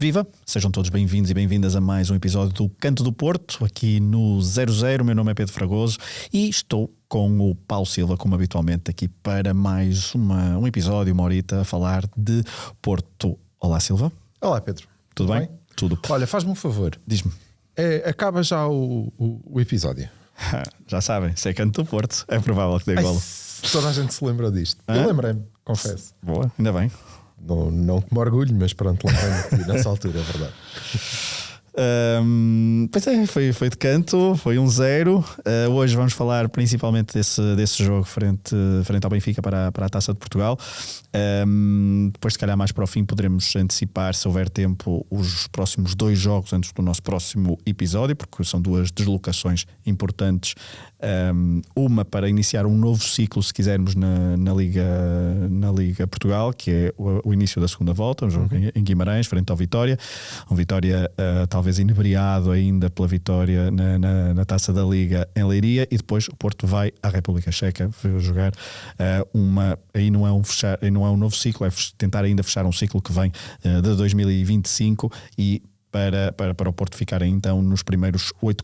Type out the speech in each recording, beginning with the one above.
Viva! Sejam todos bem-vindos e bem-vindas a mais um episódio do Canto do Porto, aqui no 00. Meu nome é Pedro Fragoso e estou com o Paulo Silva, como habitualmente, aqui para mais um episódio, uma horita, a falar de Porto. Olá, Silva. Olá, Pedro. Tudo bem? Tudo. Olha, faz-me um favor. Diz-me. Acaba já o episódio. Já sabem, se é Canto do Porto, é provável que dê golo. Toda a gente se lembra disto. Eu lembrei-me, confesso. Boa, ainda bem. Não com orgulho, mas pronto, lembrei-me nessa altura, é verdade. Pois é, foi de canto, foi 1-0. Hoje vamos falar principalmente desse jogo frente ao Benfica para a Taça de Portugal. Depois, se calhar, mais para o fim, poderemos antecipar, se houver tempo, os próximos 2 jogos antes do nosso próximo episódio, porque são 2 deslocações importantes. Uma para iniciar um novo ciclo, se quisermos, na Liga Portugal, que é o início da segunda volta, um jogo em Guimarães, frente ao Vitória. Um Vitória talvez inebriado ainda pela vitória na Taça da Liga em Leiria, e depois o Porto vai à República Checa jogar aí não é um novo ciclo, é tentar ainda fechar um ciclo que vem de 2025 e para o Porto ficar então nos primeiros 8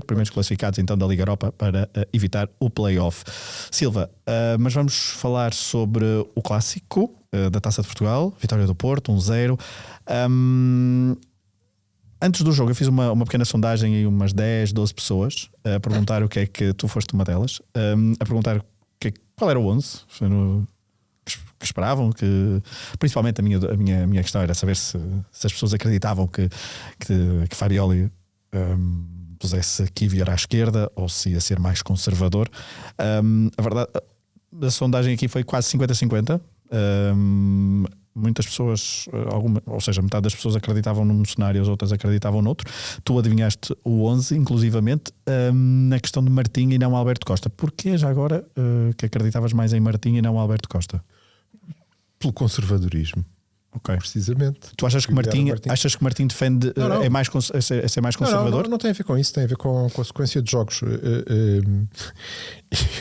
primeiros classificados então da Liga Europa para evitar o play-off. Silva, mas vamos falar sobre o clássico da Taça de Portugal, vitória do Porto, 1-0. Antes do jogo eu fiz uma pequena sondagem e umas 10, 12 pessoas a perguntar o que é que tu foste uma delas, a perguntar qual era o 11 que esperavam, principalmente a minha questão era saber se as pessoas acreditavam que Farioli pusesse Kiwior à esquerda ou se ia ser mais conservador. A verdade, a sondagem aqui foi quase 50-50. Muitas pessoas, ou seja, metade das pessoas acreditavam num cenário, as outras acreditavam noutro. Tu adivinhaste o 11, inclusivamente, na questão de Martim e não Alberto Costa. Porquê já agora que acreditavas mais em Martim e não Alberto Costa? Pelo conservadorismo. Okay. Precisamente. Tu achas que Martim defende não. É mais conservador? Não tem a ver com isso, tem a ver com a sequência de jogos.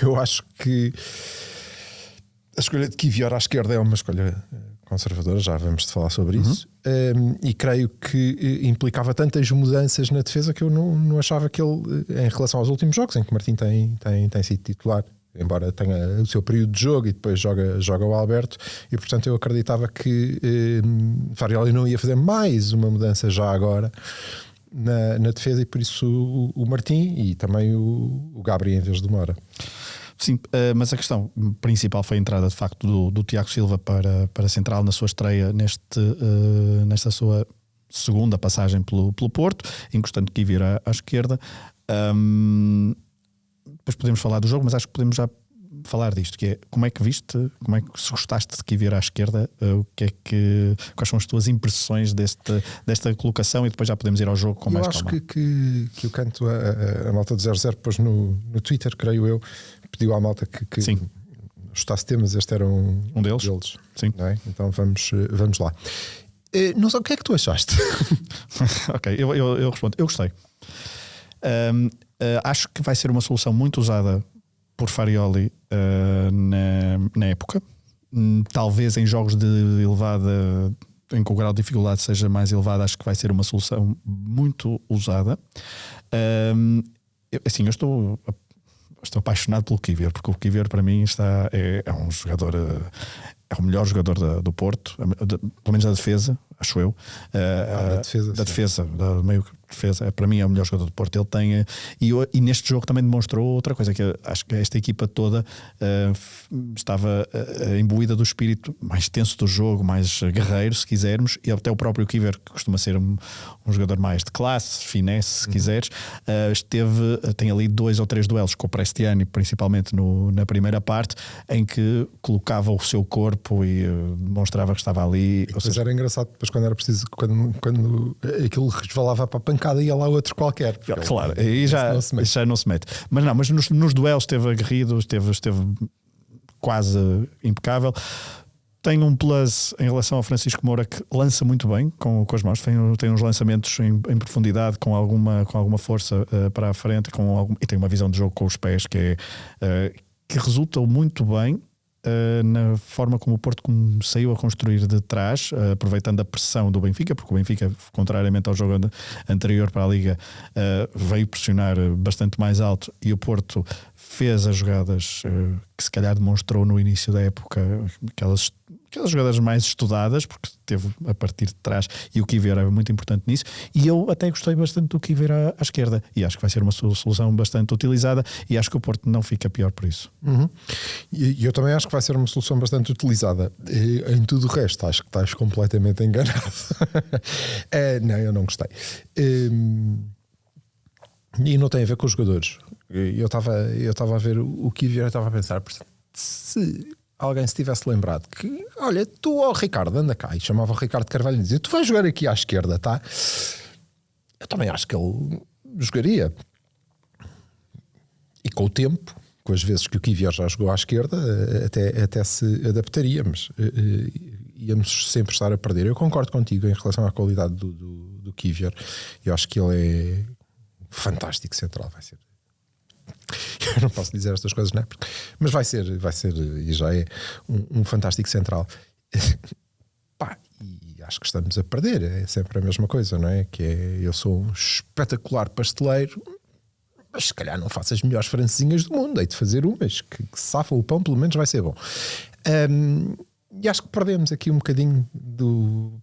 Eu acho que a escolha de Kiwior à esquerda é uma escolha conservadora, já vamos falar sobre isso, e creio que implicava tantas mudanças na defesa que eu não achava que ele, em relação aos últimos jogos em que Martim tem sido titular, embora tenha o seu período de jogo e depois joga o Alberto, e portanto eu acreditava que Farioli não ia fazer mais uma mudança já agora na defesa, e por isso o Martim e também o Gabri em vez do Moura. Sim, mas a questão principal foi a entrada de facto do Tiago Silva para central na sua estreia nesta sua segunda passagem pelo Porto, encostando Kiwior à esquerda. Depois podemos falar do jogo, mas acho que podemos já falar disto, que é como é que viste, como é que se gostaste de Kiwior à esquerda, quais são as tuas impressões desta colocação, e depois já podemos ir ao jogo com mais calma. Eu acho que o canto, a malta do 00 depois no Twitter, creio eu, pediu à malta que gostasse temas, este era um deles. Sim. Não é? Então vamos lá. Não sei, o que é que tu achaste? Ok, eu respondo. Eu gostei. Acho que vai ser uma solução muito usada por Farioli na época. Talvez em jogos de elevada, em que o grau de dificuldade seja mais elevado, acho que vai ser uma solução muito usada. Eu estou apaixonado pelo Kiwior, porque o Kiwior para mim é um jogador, é o melhor jogador do Porto, pelo menos da defesa, acho eu. Da defesa, da meio defesa, para mim é o melhor jogador do Porto. Ele tem, e neste jogo também demonstrou outra coisa, que acho que esta equipa toda estava imbuída do espírito mais tenso do jogo, mais guerreiro, se quisermos, e até o próprio Kiwior, que costuma ser um jogador mais de classe, finesse, se quiseres, tem ali 2 ou 3 duelos com o Prestiani, principalmente na primeira parte, em que colocava o seu corpo e demonstrava que estava ali. Ou seja, era engraçado depois quando era preciso, quando aquilo resvalava para a pancada, ia lá outro qualquer. Claro, aí já não se mete. Mas nos duelos esteve aguerrido, esteve quase impecável. Tem um plus em relação ao Francisco Moura, que lança muito bem com as mãos, tem uns lançamentos em profundidade, com alguma força para a frente, e tem uma visão de jogo com os pés que resultam muito bem. na forma como o Porto saiu a construir de trás, aproveitando a pressão do Benfica, porque o Benfica, contrariamente ao jogo anterior para a Liga, veio pressionar bastante mais alto, e o Porto fez as jogadas que se calhar demonstrou no início da época, aquelas jogadas mais estudadas, porque teve a partir de trás, e o Kivior era muito importante nisso, e eu até gostei bastante do Kivior à esquerda, e acho que vai ser uma solução bastante utilizada, e acho que o Porto não fica pior por isso. E eu também acho que vai ser uma solução bastante utilizada. Em tudo o resto acho que estás completamente enganado. Não, eu não gostei. E não tem a ver com os jogadores. Eu estava a ver o Kivior, eu estava a pensar, se alguém se tivesse lembrado que, olha, tu, ó Ricardo, anda cá, e chamava o Ricardo Carvalho e dizia, tu vais jogar aqui à esquerda, tá? Eu também acho que ele jogaria. E com o tempo, com as vezes que o Kivior já jogou à esquerda, até se adaptaria, mas íamos sempre estar a perder. Eu concordo contigo em relação à qualidade do Kivior. Eu acho que ele é fantástico central, vai ser. Eu não posso dizer estas coisas, não é? Mas vai ser, e já é um fantástico central. E acho que estamos a perder, é sempre a mesma coisa, não é? Que é, eu sou um espetacular pasteleiro, mas se calhar não faço as melhores francesinhas do mundo, hei de fazer umas que safa o pão, pelo menos vai ser bom. E acho que perdemos aqui um bocadinho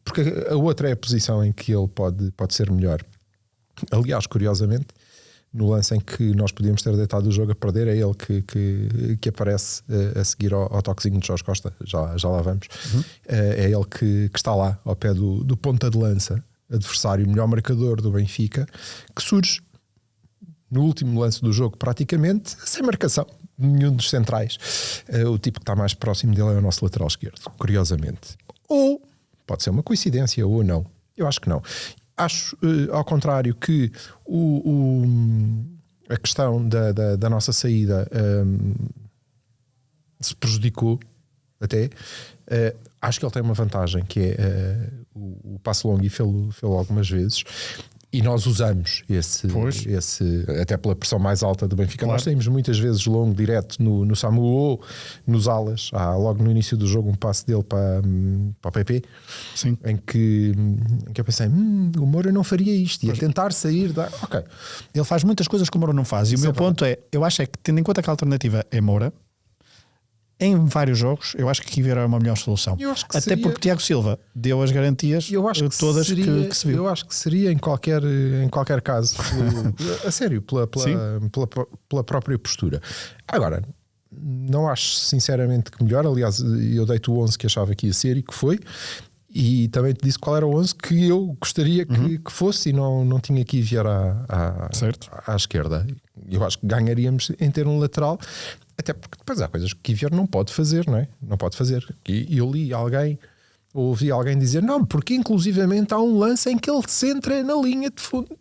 porque a outra é a posição em que ele pode ser melhor. Aliás, curiosamente, no lance em que nós podíamos ter deitado o jogo a perder, é ele que aparece a seguir ao toquezinho de Jorge Costa. Já lá vamos. É ele que está lá ao pé do ponta de lança, adversário, melhor marcador do Benfica, que surge no último lance do jogo, praticamente sem marcação de nenhum dos centrais. O tipo que está mais próximo dele é o nosso lateral esquerdo, curiosamente. Ou pode ser uma coincidência, ou não. Eu acho que não. Acho, ao contrário, que a questão da nossa saída se prejudicou até. Acho que ele tem uma vantagem, que é o passe longo, e fê-lo algumas vezes, e nós usamos esse até pela pressão mais alta do Benfica. Claro. Nós saímos muitas vezes longo, direto no Samu ou nos alas. Há logo no início do jogo um passe dele para o PP. Sim. Em que eu pensei, o Moura não faria isto, ia tentar sair da... Ok. Ele faz muitas coisas que o Moura não faz, e o meu ponto é, eu acho que, tendo em conta que a alternativa é Moura, em vários jogos, eu acho que Kivior é uma melhor solução. Até porque Tiago Silva deu as garantias todas que se viu. Eu acho que seria em qualquer caso, a sério, pela própria postura. Agora, não acho sinceramente que melhor. Aliás, eu dei-te o 11 que achava que ia ser e que foi. E também te disse qual era o 11 que eu gostaria que fosse, e não tinha que enviar à esquerda. Eu acho que ganharíamos em ter um lateral. Até porque depois há coisas que o Kivior não pode fazer, não é? Não pode fazer. E eu ouvi alguém dizer, não, porque inclusivamente há um lance em que ele se entra na linha de fundo.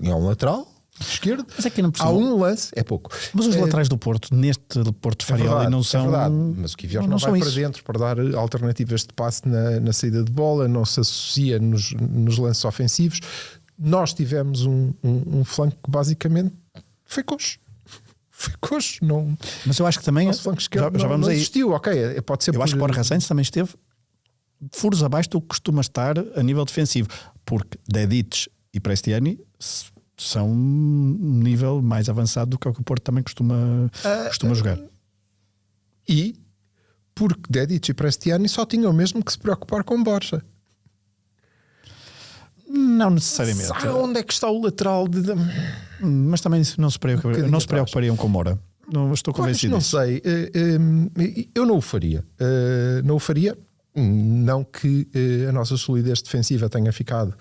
É um lateral esquerdo. Mas é que não há um lance, é pouco. Mas os laterais do Porto, neste Porto de Farioli, não são. É verdade, mas o Kivior não vai para dentro para dar alternativas de passe na saída de bola, não se associa nos lances ofensivos. Nós tivemos um flanco que basicamente foi coxo. Não. Mas eu acho que também já vamos aí. Existiu, ok, pode ser. Eu acho que Borja Sainz também esteve furos abaixo do que costuma estar a nível defensivo, porque Dedić e Prestiani são um nível mais avançado do que o Porto também costuma jogar. E porque Dedić e Prestiani só tinham mesmo que se preocupar com Borja. Não necessariamente. Sabe onde é que está o lateral mas também não se preocupariam com Moura. Não estou convencido. Não sei. Eu não o faria. Não que a nossa solidez defensiva tenha ficado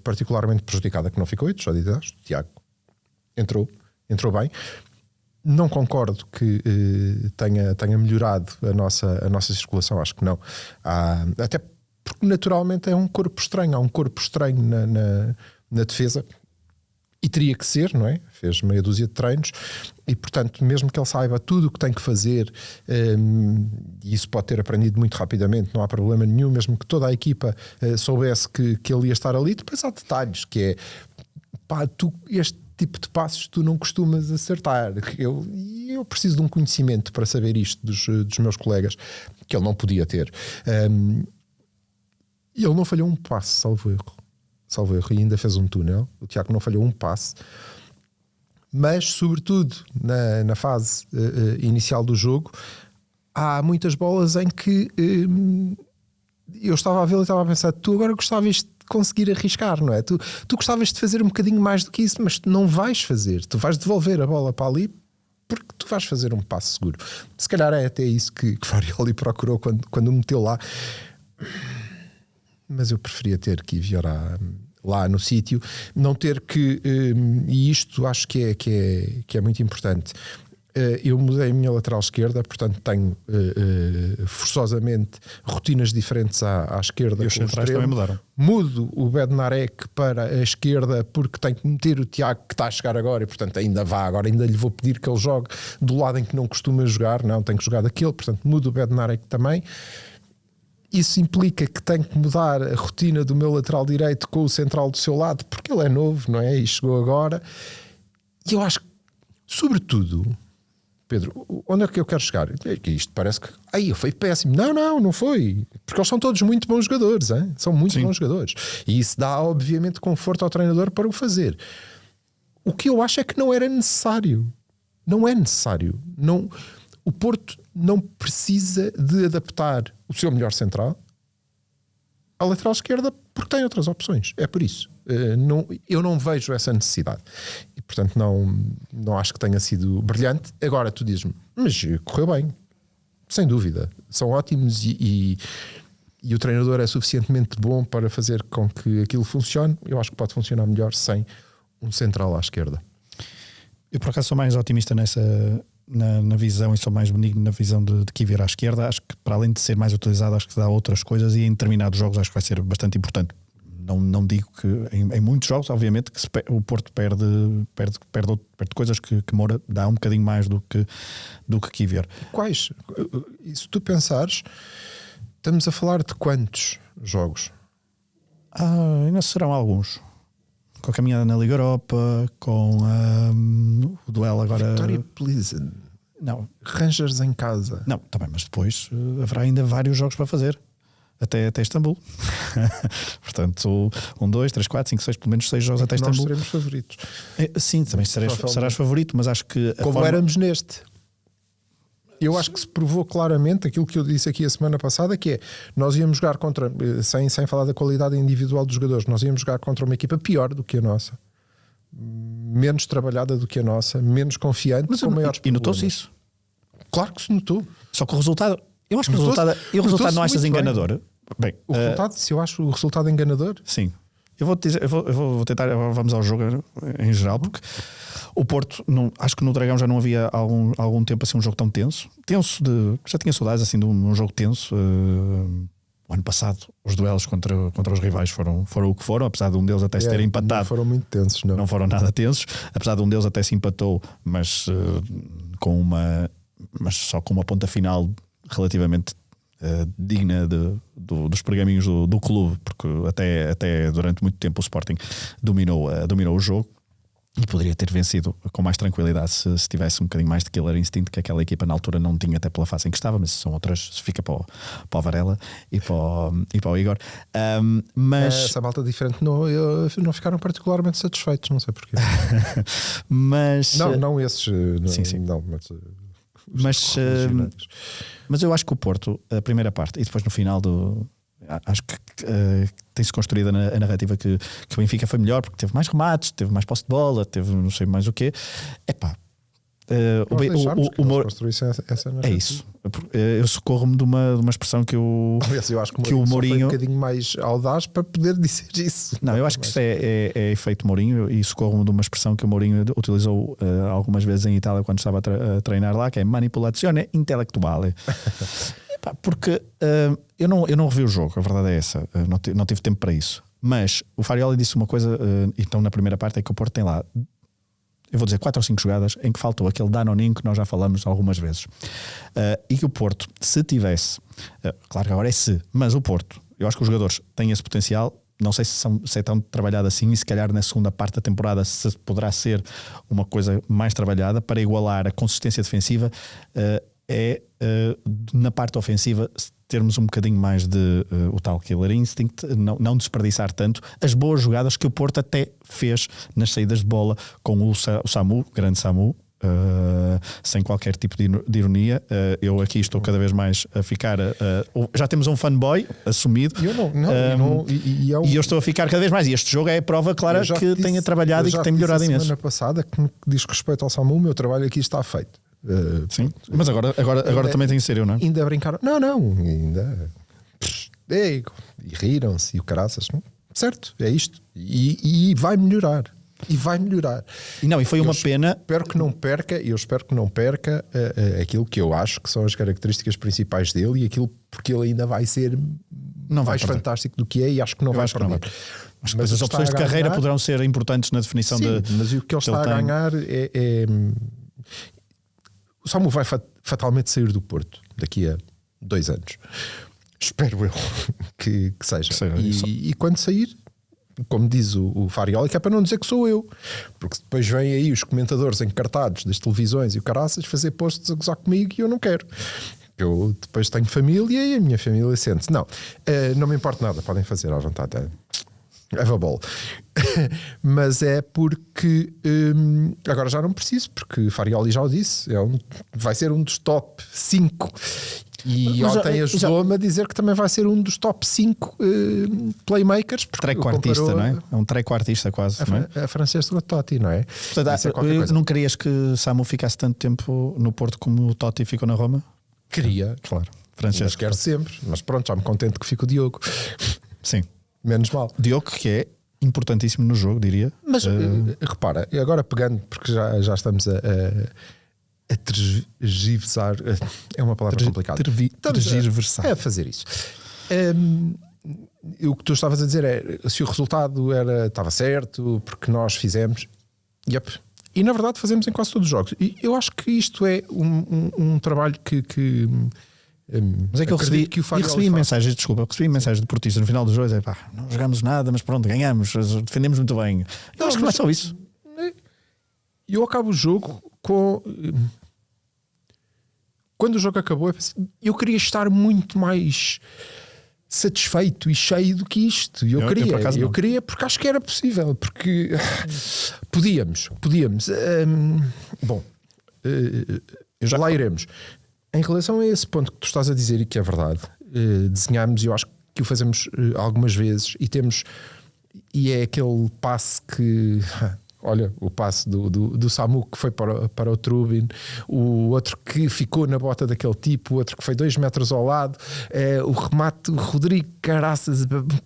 particularmente prejudicada, que não ficou. E tu já disseste, Tiago entrou bem. Não concordo que tenha melhorado a nossa circulação. Acho que não. Até porque naturalmente é um corpo estranho. Há um corpo estranho na defesa, e teria que ser, não é? Fez meia dúzia de treinos e, portanto, mesmo que ele saiba tudo o que tem que fazer, e isso pode ter aprendido muito rapidamente, não há problema nenhum, mesmo que toda a equipa soubesse que ele ia estar ali. Depois há detalhes, que é este tipo de passos tu não costumas acertar. Eu eu preciso de um conhecimento para saber isto dos meus colegas, que ele não podia ter. E ele não falhou um passe, salvo erro, e ainda fez um túnel. O Tiago não falhou um passe, mas sobretudo na fase inicial do jogo há muitas bolas em que eu estava a vê-lo e estava a pensar, tu agora gostavas de conseguir arriscar, não é? Tu gostavas de fazer um bocadinho mais do que isso, mas tu não vais fazer, tu vais devolver a bola para ali porque tu vais fazer um passo seguro. Se calhar é até isso que Farioli procurou quando o meteu lá, mas eu preferia ter que ir lá no sítio, não ter que, e isto acho que é muito importante. Eu mudei a minha lateral esquerda, portanto tenho forçosamente rotinas diferentes à esquerda. E os centrais também mudaram. Mudo o Bednarek para a esquerda porque tenho que meter o Tiago, que está a chegar agora, e portanto ainda lhe vou pedir que ele jogue do lado em que não costuma jogar, não, tem que jogar daquele, portanto mudo o Bednarek também. Isso implica que tenho que mudar a rotina do meu lateral direito com o central do seu lado, porque ele é novo, não é? E chegou agora. E eu acho que, sobretudo, Pedro, onde é que eu quero chegar? Isto parece que foi péssimo. Não foi. Porque eles são todos muito bons jogadores, hein? São muito bons jogadores. E isso dá, obviamente, conforto ao treinador para o fazer. O que eu acho é que não era necessário. Não é necessário. Não, o Porto não precisa de adaptar o seu melhor central à lateral esquerda porque tem outras opções. É por isso. Eu não vejo essa necessidade. E, portanto, não acho que tenha sido brilhante. Agora, tu dizes-me, mas correu bem. Sem dúvida. São ótimos e o treinador é suficientemente bom para fazer com que aquilo funcione. Eu acho que pode funcionar melhor sem um central à esquerda. Eu, por acaso, sou mais otimista na visão e sou mais benigno na visão de que vir à esquerda. Acho que, para além de ser mais utilizado, acho que dá outras coisas e em determinados jogos acho que vai ser bastante importante. Não digo que em muitos jogos, obviamente, que o Porto perde coisas que Moura dá um bocadinho mais do que Kivior. Quais? E se tu pensares, estamos a falar de quantos jogos? Ainda serão alguns. Com a caminhada na Liga Europa, com o duelo agora. Vitória Pleasant. Não. Rangers em casa. Não, também, mas depois haverá ainda vários jogos para fazer. Até Istambul. Portanto, 1, 2, 3, 4, 5, 6, pelo menos 6 jogos até Istambul. Nós seremos favoritos. Sim, também serás favorito, mas acho que. Como éramos neste. Eu acho que se provou claramente aquilo que eu disse aqui a semana passada, que é, nós íamos jogar contra, sem falar da qualidade individual dos jogadores, nós íamos jogar contra uma equipa pior do que a nossa, menos trabalhada do que a nossa, menos confiante, mas com maiores problemas. E notou-se isso? Claro que se notou. Só que o resultado, eu acho que o resultado não achas enganador? Bem, o resultado, se eu acho o resultado enganador? Sim. Eu vou tentar, vamos ao jogo em geral, porque o Porto, acho que no Dragão já não havia algum tempo assim um jogo tão tenso. Já tinha saudades assim de um jogo tenso. O ano passado os duelos contra os rivais foram o que foram, apesar de um deles até se ter empatado. Não foram muito tensos, não. Não foram nada tensos, apesar de um deles até se empatou, mas só com uma ponta final relativamente digna dos pergaminhos do clube, porque até durante muito tempo o Sporting dominou o jogo e poderia ter vencido com mais tranquilidade se tivesse um bocadinho mais de killer instinct, que aquela equipa na altura não tinha, até pela fase em que estava, mas são outras, se fica para o Varela e para o Igor. Mas essa malta diferente não ficaram particularmente satisfeitos, não sei porquê. Mas não esses, sim. Não, mas eu acho que o Porto, a primeira parte e depois no final acho que tem-se construído a narrativa que o Benfica foi melhor porque teve mais remates, teve mais posse de bola, teve não sei mais o quê. O Moura é isso. Eu socorro-me de uma expressão que o Mourinho foi um bocadinho mais audaz para poder dizer isso. Não, eu acho que isso é efeito Mourinho, e socorro-me de uma expressão que o Mourinho utilizou algumas vezes em Itália quando estava a treinar lá, que é manipulazione intellectuale. Porque eu não revi o jogo, a verdade é essa, não tive tempo para isso. Mas o Farioli disse uma coisa, então na primeira parte, é que o Porto tem lá, eu vou dizer 4 ou 5 jogadas em que faltou aquele danoninho que nós já falamos algumas vezes, e que o Porto, se tivesse, claro que agora é se, mas o Porto, eu acho que os jogadores têm esse potencial não sei se é tão trabalhado assim, e se calhar na segunda parte da temporada se poderá ser uma coisa mais trabalhada para igualar a consistência defensiva, na parte ofensiva termos um bocadinho mais de o tal killer instinct, não desperdiçar tanto as boas jogadas que o Porto até fez nas saídas de bola com o Samu, grande Samu. Sem qualquer tipo de ironia, eu aqui estou cada vez mais a ficar já temos um fanboy assumido, e eu estou a ficar cada vez mais, e este jogo é a prova clara que tenha trabalhado e que tem melhorado imenso. Semana passada, que diz respeito ao Samu, o meu trabalho aqui está feito. Sim, mas agora também tem que ser eu, não é? Ainda brincaram, ainda e riram-se e o caraças, não? Certo, é isto, e vai melhorar. E vai melhorar. E foi uma pena. Espero que não perca aquilo que eu acho que são as características principais dele, e aquilo porque ele ainda vai ser mais fantástico do que é, e acho que não vai perder. Mas as opções de carreira poderão ser importantes na definição. Sim, mas o que ele está a ganhar é o Samu vai fatalmente sair do Porto daqui a 2 anos. Espero eu que seja. E quando sair, como diz o Farioli, que é para não dizer que sou eu, porque depois vêm aí os comentadores encartados das televisões e o caraças fazer posts a gozar comigo, e eu não quero. Eu depois tenho família e a minha família sente-se. Não me importa nada, podem fazer à vontade. Have a ball. Mas é porque agora já não preciso, porque Farioli já o disse, vai ser um dos top 5. E ontem ajudou-me a dizer que também vai ser um dos top 5 playmakers. Trequartista, não é? É um trequartista quase. A Francesco Totti, não é? Portanto, não querias que Samu ficasse tanto tempo no Porto como o Totti ficou na Roma? Queria, claro. Mas quero sempre. Mas pronto, já me contento que fique o Diogo. Sim. Menos mal. Diogo, que é importantíssimo no jogo, diria. Mas repara, agora pegando, porque já estamos a tergiversar, é uma palavra complicada. Tergiversar. É fazer isso. O que tu estavas a dizer é se o resultado estava certo, porque nós fizemos. Yep. E na verdade fazemos em quase todos os jogos. E eu acho que isto é um trabalho que mas é que eu recebi mensagens, recebi mensagens de portistas no final do jogo, não jogamos nada, mas pronto, ganhamos, defendemos muito bem. Eu acho que não é só isso. Eu acabo o jogo com... Quando o jogo acabou, eu queria estar muito mais satisfeito e cheio do que isto. Eu queria porque acho que era possível, porque podíamos. Lá iremos. Em relação a esse ponto que tu estás a dizer, e que é verdade, desenhámos, e eu acho que o fazemos algumas vezes, e é aquele passe que... Olha, o passe do Samu que foi para o Trubin, o outro que ficou na bota daquele tipo, o outro que foi 2 metros ao lado, o remate do Rodrigo caraças,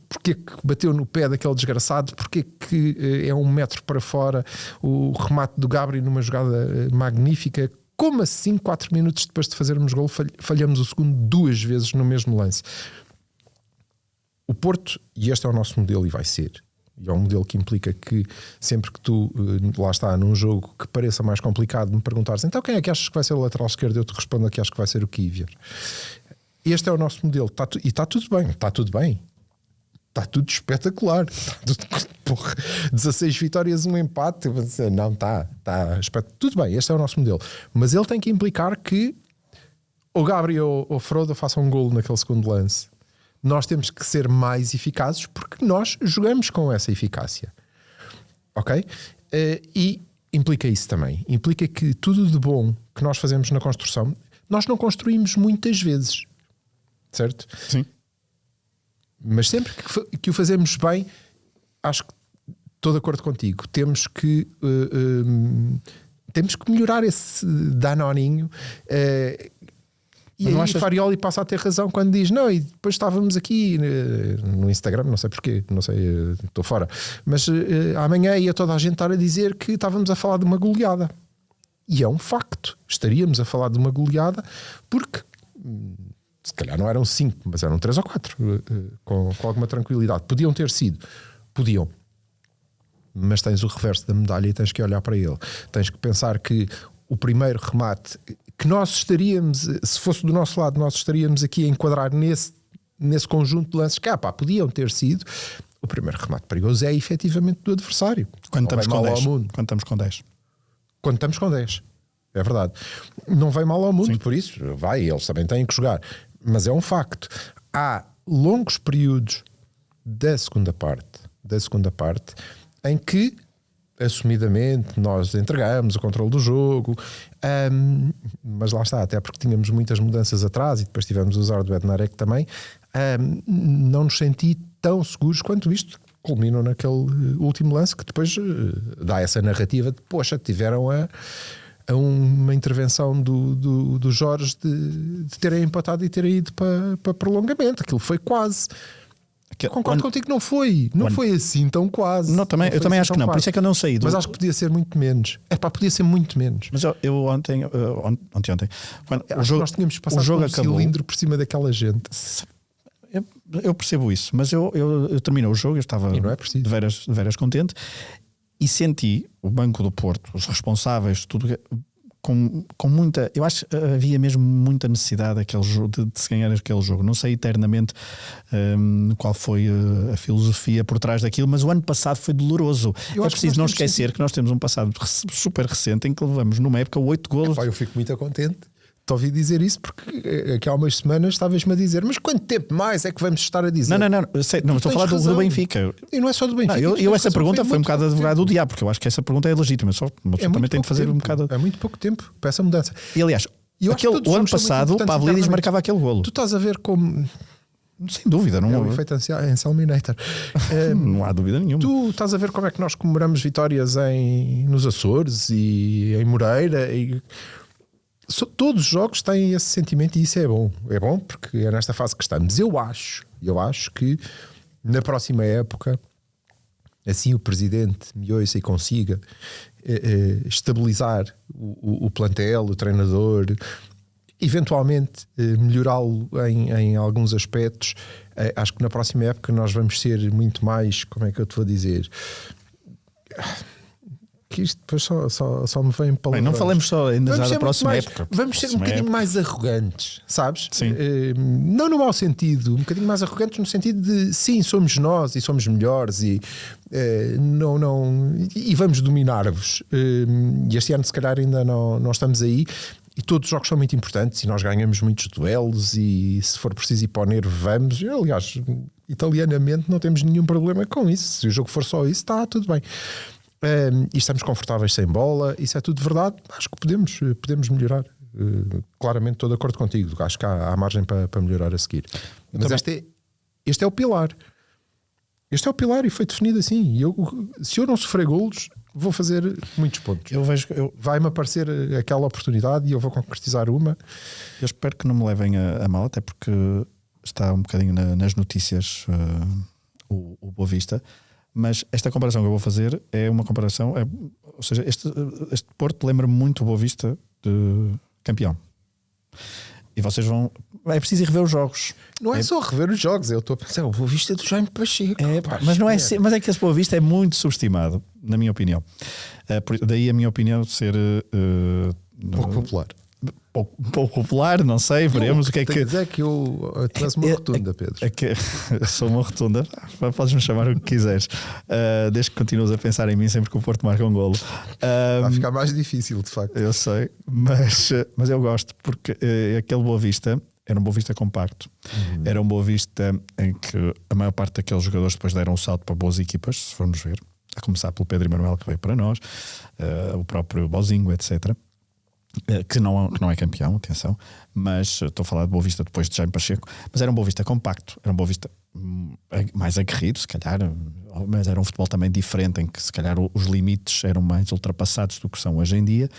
porque que bateu no pé daquele desgraçado, porque que é 1 metro para fora, o remate do Gabriel numa jogada magnífica. Como assim 4 minutos depois de fazermos gol falhamos o segundo 2 vezes no mesmo lance? O Porto, e este é o nosso modelo e vai ser, e é um modelo que implica que sempre que tu, lá está, num jogo que pareça mais complicado, me perguntares então quem é que achas que vai ser o lateral esquerdo, eu te respondo que acho que vai ser o Kivior. Este é o nosso modelo, e está tudo bem, está tudo espetacular, porra, 16 vitórias, 1 empate, não, está tudo bem, este é o nosso modelo, mas ele tem que implicar que o Gabriel ou o Frodo façam um golo naquele segundo lance. Nós temos que ser mais eficazes porque nós jogamos com essa eficácia, ok? E implica isso também, implica que tudo de bom que nós fazemos na construção, nós não construímos muitas vezes, certo? Sim. Mas sempre que o fazemos bem, acho que estou de acordo contigo, temos que melhorar esse danoninho. E aí Farioli passa a ter razão quando diz não, e depois estávamos aqui no Instagram, não sei porquê, não sei, estou fora, mas amanhã ia toda a gente estar a dizer que estávamos a falar de uma goleada, e é um facto, estaríamos a falar de uma goleada porque se calhar não eram 5, mas eram 3 ou 4 com alguma tranquilidade, podiam ter sido, mas tens o reverso da medalha e tens que olhar para ele, tens que pensar que o primeiro remate que nós estaríamos, se fosse do nosso lado, nós estaríamos aqui a enquadrar nesse conjunto de lances que podiam ter sido. o primeiro remate perigoso é efetivamente do adversário. Quando Não estamos vai com mal 10. ao mundo. Quando estamos com 10. Quando estamos com 10. É verdade. Não vem mal ao mundo, Sim. por isso eles também têm que jogar. Mas é um facto. Há longos períodos da segunda parte em que assumidamente nós entregamos o controle do jogo, mas lá está, até porque tínhamos muitas mudanças atrás e depois tivemos a usar do Bednarek também, não nos senti tão seguros quanto isto. Culminam naquele último lance que depois dá essa narrativa de poxa, tiveram a uma intervenção do Jorge de terem empatado e terem ido para prolongamento. Aquilo foi quase. Concordo contigo, não foi assim tão quase. Não, eu também assim acho que não, por isso é que eu não saí. Mas acho que podia ser muito menos. Podia ser muito menos. Mas eu ontem, quando nós tínhamos passado o jogo um acabou, cilindro por cima daquela gente. Eu percebo isso, mas eu terminou o jogo, eu estava E não é preciso. de veras contente e senti o Banco do Porto, os responsáveis, tudo com muita. Eu acho que havia mesmo muita necessidade daquele jogo, de se ganhar aquele jogo. Não sei eternamente qual foi a filosofia por trás daquilo, mas o ano passado foi doloroso. É preciso não esquecer que nós temos um passado super recente em que levamos numa época 8 golos. Eu fico muito contente. Te ouvi dizer isso porque aqui há umas semanas estavas-me a dizer, mas quanto tempo mais é que vamos estar a dizer? Não, estou a falar do Benfica. E não é só do Benfica. Eu essa pergunta foi um bocado advogado do diabo, porque eu acho que essa pergunta é legítima. Uma pessoa também tem de fazer um bocado. É muito pouco tempo para essa mudança. E aliás, o ano passado, Pavlidis marcava aquele golo. Tu estás a ver como. Sem dúvida, não é o efeito Anselminator. Não há dúvida nenhuma. Tu estás a ver como é que nós comemoramos vitórias nos Açores e em Moreira e. Todos os jogos têm esse sentimento e isso é bom. É bom porque é nesta fase que estamos. Eu acho que na próxima época, assim o presidente me ouça e consiga estabilizar o plantel, o treinador, eventualmente melhorá-lo em alguns aspectos, acho que na próxima época nós vamos ser muito mais, como é que eu te vou dizer... que isto depois só me vem para não falemos só ainda já da próxima época. Vamos ser um bocadinho mais arrogantes, sabes? Sim. Não no mau sentido, um bocadinho mais arrogantes no sentido de sim, somos nós e somos melhores e vamos dominar-vos. E este ano se calhar ainda não estamos aí. E todos os jogos são muito importantes e nós ganhamos muitos duelos e se for preciso ir para o nervo vamos. Aliás, italianamente não temos nenhum problema com isso. Se o jogo for só isso, está tudo bem. E estamos confortáveis sem bola, isso é tudo verdade. Acho que podemos melhorar. Claramente estou de acordo contigo. Acho que há margem para melhorar a seguir. Mas este é o pilar. Este é o pilar e foi definido assim. Se eu não sofrer golos, vou fazer muitos pontos. Vai-me aparecer aquela oportunidade e eu vou concretizar uma. Eu espero que não me levem a mal, até porque está um bocadinho nas notícias o Boa Vista. Mas esta comparação que eu vou fazer é uma comparação, ou seja, este Porto lembra-me muito o Boa Vista de campeão. E vocês vão. É preciso ir rever os jogos. Não é só rever os jogos, eu estou a pensar, o Boa Vista do Jaime Pacheco. Mas é que esse Boa Vista é muito subestimado, na minha opinião. Daí a minha opinião de ser pouco popular. Pouco popular, não sei, veremos o que é que. É que tu és uma rotunda, Pedro. Eu sou uma rotunda, podes-me chamar o que quiseres, desde que continuas a pensar em mim sempre que o Porto marca um golo. Vai ficar mais difícil, de facto. Eu sei, mas eu gosto porque aquele Boa Vista era um Boa Vista compacto, era um Boa Vista em que a maior parte daqueles jogadores depois deram um salto para boas equipas, se formos ver, a começar pelo Pedro Emanuel que veio para nós, o próprio Bozinho, etc. Que não é campeão, atenção, mas estou a falar de Boa Vista depois de Jaime Pacheco, mas era um Boa Vista compacto, era um Boa Vista mais aguerrido, se calhar, mas era um futebol também diferente, em que se calhar os limites eram mais ultrapassados do que são hoje em dia,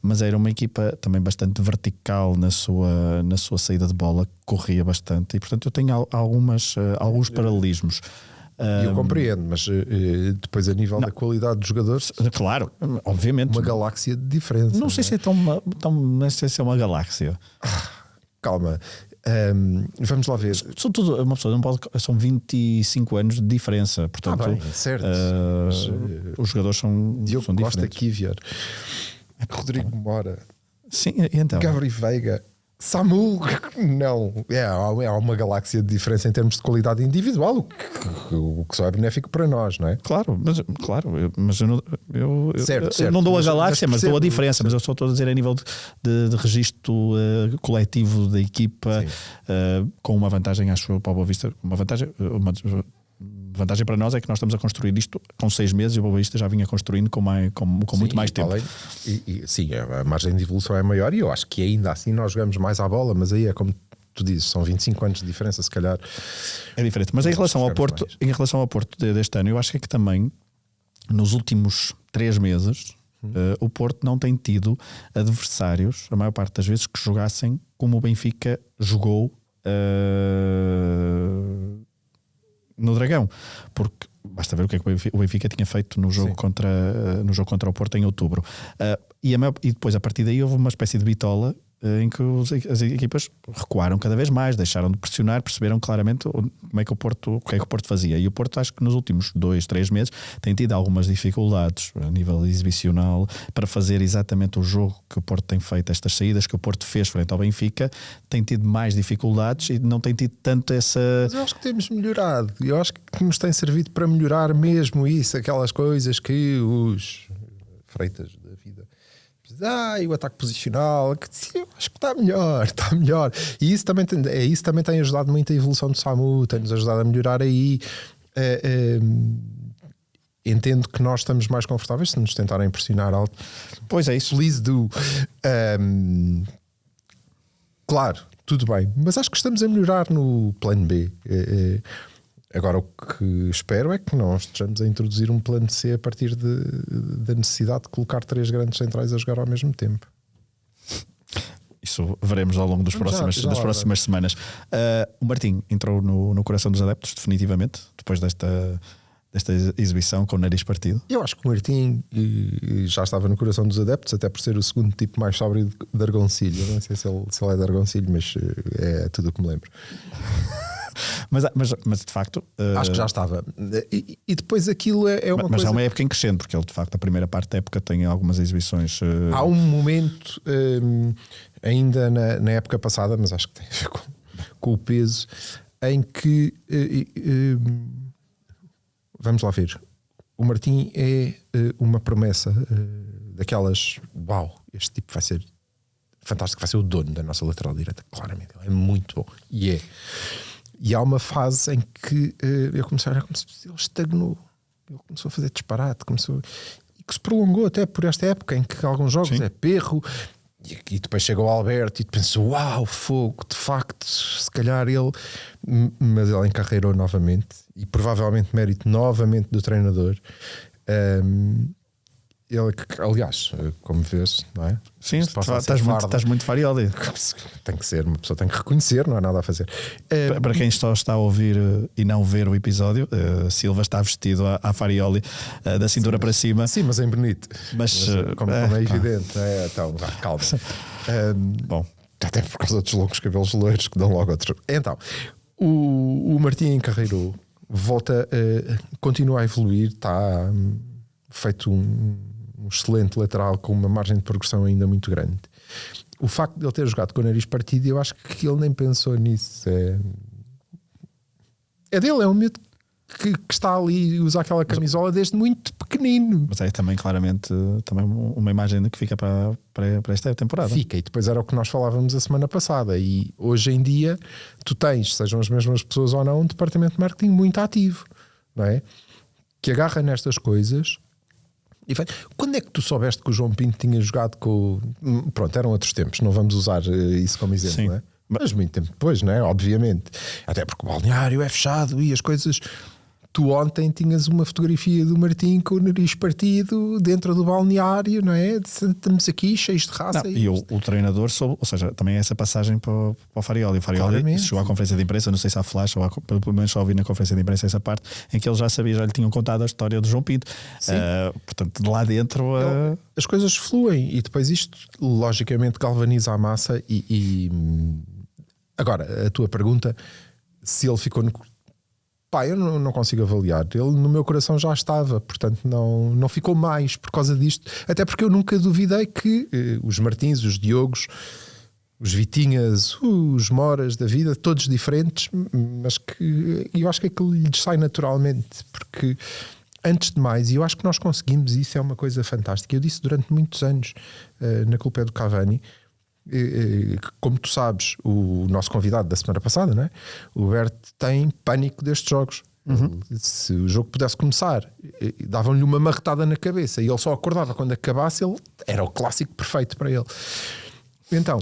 mas era uma equipa também bastante vertical na sua saída de bola, que corria bastante, e portanto eu tenho alguns paralelismos. Eu compreendo, mas depois a nível da qualidade dos jogadores, claro, obviamente, uma galáxia de diferença. Não sei se é não sei se é uma galáxia. Calma, vamos lá ver. Sobretudo, uma pessoa não pode. São 25 anos de diferença, portanto, bem, certo. Os jogadores são Diogo diferentes. Costa, Kivior, Rodrigo Mora, sim, e então? Gabri Veiga. Samu, não, há uma galáxia de diferença em termos de qualidade individual, o que só é benéfico para nós, não é? Claro, mas eu Certo, eu não dou a mas galáxia, mas dou a percebo, diferença. Mas eu só estou a dizer a nível de registro coletivo da equipa, com uma vantagem, acho eu, para o Boa Vista. Uma vantagem para nós é que nós estamos a construir isto com 6 meses e o Boa Vista já vinha construindo com muito mais tempo. Sim, a margem de evolução é maior e eu acho que ainda assim nós jogamos mais à bola, mas aí é como tu dizes, são 25 anos de diferença, se calhar é diferente. Mas em relação ao Porto deste ano, eu acho que também nos últimos 3 meses o Porto não tem tido adversários, a maior parte das vezes, que jogassem como o Benfica jogou no Dragão, porque basta ver o que é que o Benfica tinha feito no jogo contra o Porto em outubro, e depois a partir daí houve uma espécie de bitola em que as equipas recuaram cada vez mais, deixaram de pressionar, perceberam claramente o que é que o Porto fazia. E o Porto, acho que nos últimos 2-3 meses tem tido algumas dificuldades a nível exibicional para fazer exatamente o jogo que o Porto tem feito. Estas saídas que o Porto fez frente ao Benfica tem tido mais dificuldades e não tem tido tanto essa... Mas eu acho que temos melhorado, eu acho que nos tem servido para melhorar mesmo isso, aquelas coisas que os Freitas da vida... e o ataque posicional, que acho que está melhor. E isso também tem ajudado muito a evolução do Samu, tem-nos ajudado a melhorar aí. Entendo que nós estamos mais confortáveis se nos tentarem pressionar alto. Pois é isso. Please do. Claro, tudo bem, mas acho que estamos a melhorar no plano B. Agora o que espero é que não estejamos a introduzir um plano C a partir da necessidade de colocar 3 grandes centrais a jogar ao mesmo tempo. Isso veremos ao longo das próximas semanas. O Martim entrou no coração dos adeptos definitivamente, depois desta exibição com o nariz partido. Eu acho que o Martim já estava no coração dos adeptos, até por ser o segundo tipo mais sóbrio de Argoncilho. Eu não sei se ele é de Argoncilho, mas é tudo o que me lembro. Mas de facto acho que já estava, e depois aquilo é uma coisa. Mas é uma época em crescendo, porque ele de facto a primeira parte da época tem algumas exibições. Há um momento ainda na época passada, mas acho que tem a ver com o peso, em que vamos lá ver, o Martim é uma promessa daquelas, uau, este tipo vai ser fantástico, vai ser o dono da nossa lateral direita, claramente, ele é muito bom, e há uma fase em que eu comecei a olhar como se ele estagnou, ele começou a fazer disparate, e que se prolongou até por esta época em que alguns jogos é perro, e depois chega o Alberto e tu pensas, uau, fogo, de facto, se calhar ele, mas ele encarreirou novamente, e provavelmente mérito novamente do treinador. Ele, aliás, como vês, não é? Sim, estás muito Farioli. Tem que ser, uma pessoa tem que reconhecer, não há nada a fazer. Para quem só está a ouvir e não ver o episódio, Silva está vestido à Farioli, da cintura para cima. Sim, mas em bonito. Mas como é evidente, então, calma. Bom, até por causa dos longos cabelos loiros que dão logo outro. Então, o Martim encarreirou, continua a evoluir, está feito um excelente lateral com uma margem de progressão ainda muito grande. O facto de ele ter jogado com o nariz partido, eu acho que ele nem pensou nisso. É dele, é um miúdo que está ali e usa aquela camisola desde muito pequenino. Mas é também claramente também uma imagem que fica para esta temporada. Fica, e depois era o que nós falávamos a semana passada, e hoje em dia tu tens, sejam as mesmas pessoas ou não, um departamento de marketing muito ativo, não é? Que agarra nestas coisas. E quando é que tu soubeste que o João Pinto tinha jogado com... Pronto, eram outros tempos, não vamos usar isso como exemplo, não é? Mas muito tempo depois, não é? Obviamente. Até porque o balneário é fechado e as coisas... Tu ontem tinhas uma fotografia do Martim com o nariz partido dentro do balneário, não é? Estamos aqui cheios de raça. Não, e o treinador soube, ou seja, também é essa passagem para o Farioli. O Farioli chegou à conferência de imprensa, não sei se há flash ou pelo menos só ouvi na conferência de imprensa essa parte em que ele já sabia, já lhe tinham contado a história do João Pinto. Portanto, de lá dentro as coisas fluem e depois isto logicamente galvaniza a massa e agora a tua pergunta, se ele ficou no... eu não consigo avaliar. Ele no meu coração já estava, portanto não ficou mais por causa disto. Até porque eu nunca duvidei que os Martins, os Diogos os Vitinhas, os Moras da vida, todos diferentes, mas que eu acho que aquilo lhes sai naturalmente, porque antes de mais, e eu acho que nós conseguimos, e isso é uma coisa fantástica. Eu disse durante muitos anos na culpa do Cavani, como tu sabes, o nosso convidado da semana passada, não é? O Berto tem pânico destes jogos. Se o jogo pudesse começar, davam-lhe uma marretada na cabeça e ele só acordava quando acabasse. Ele era o clássico perfeito para ele. Então,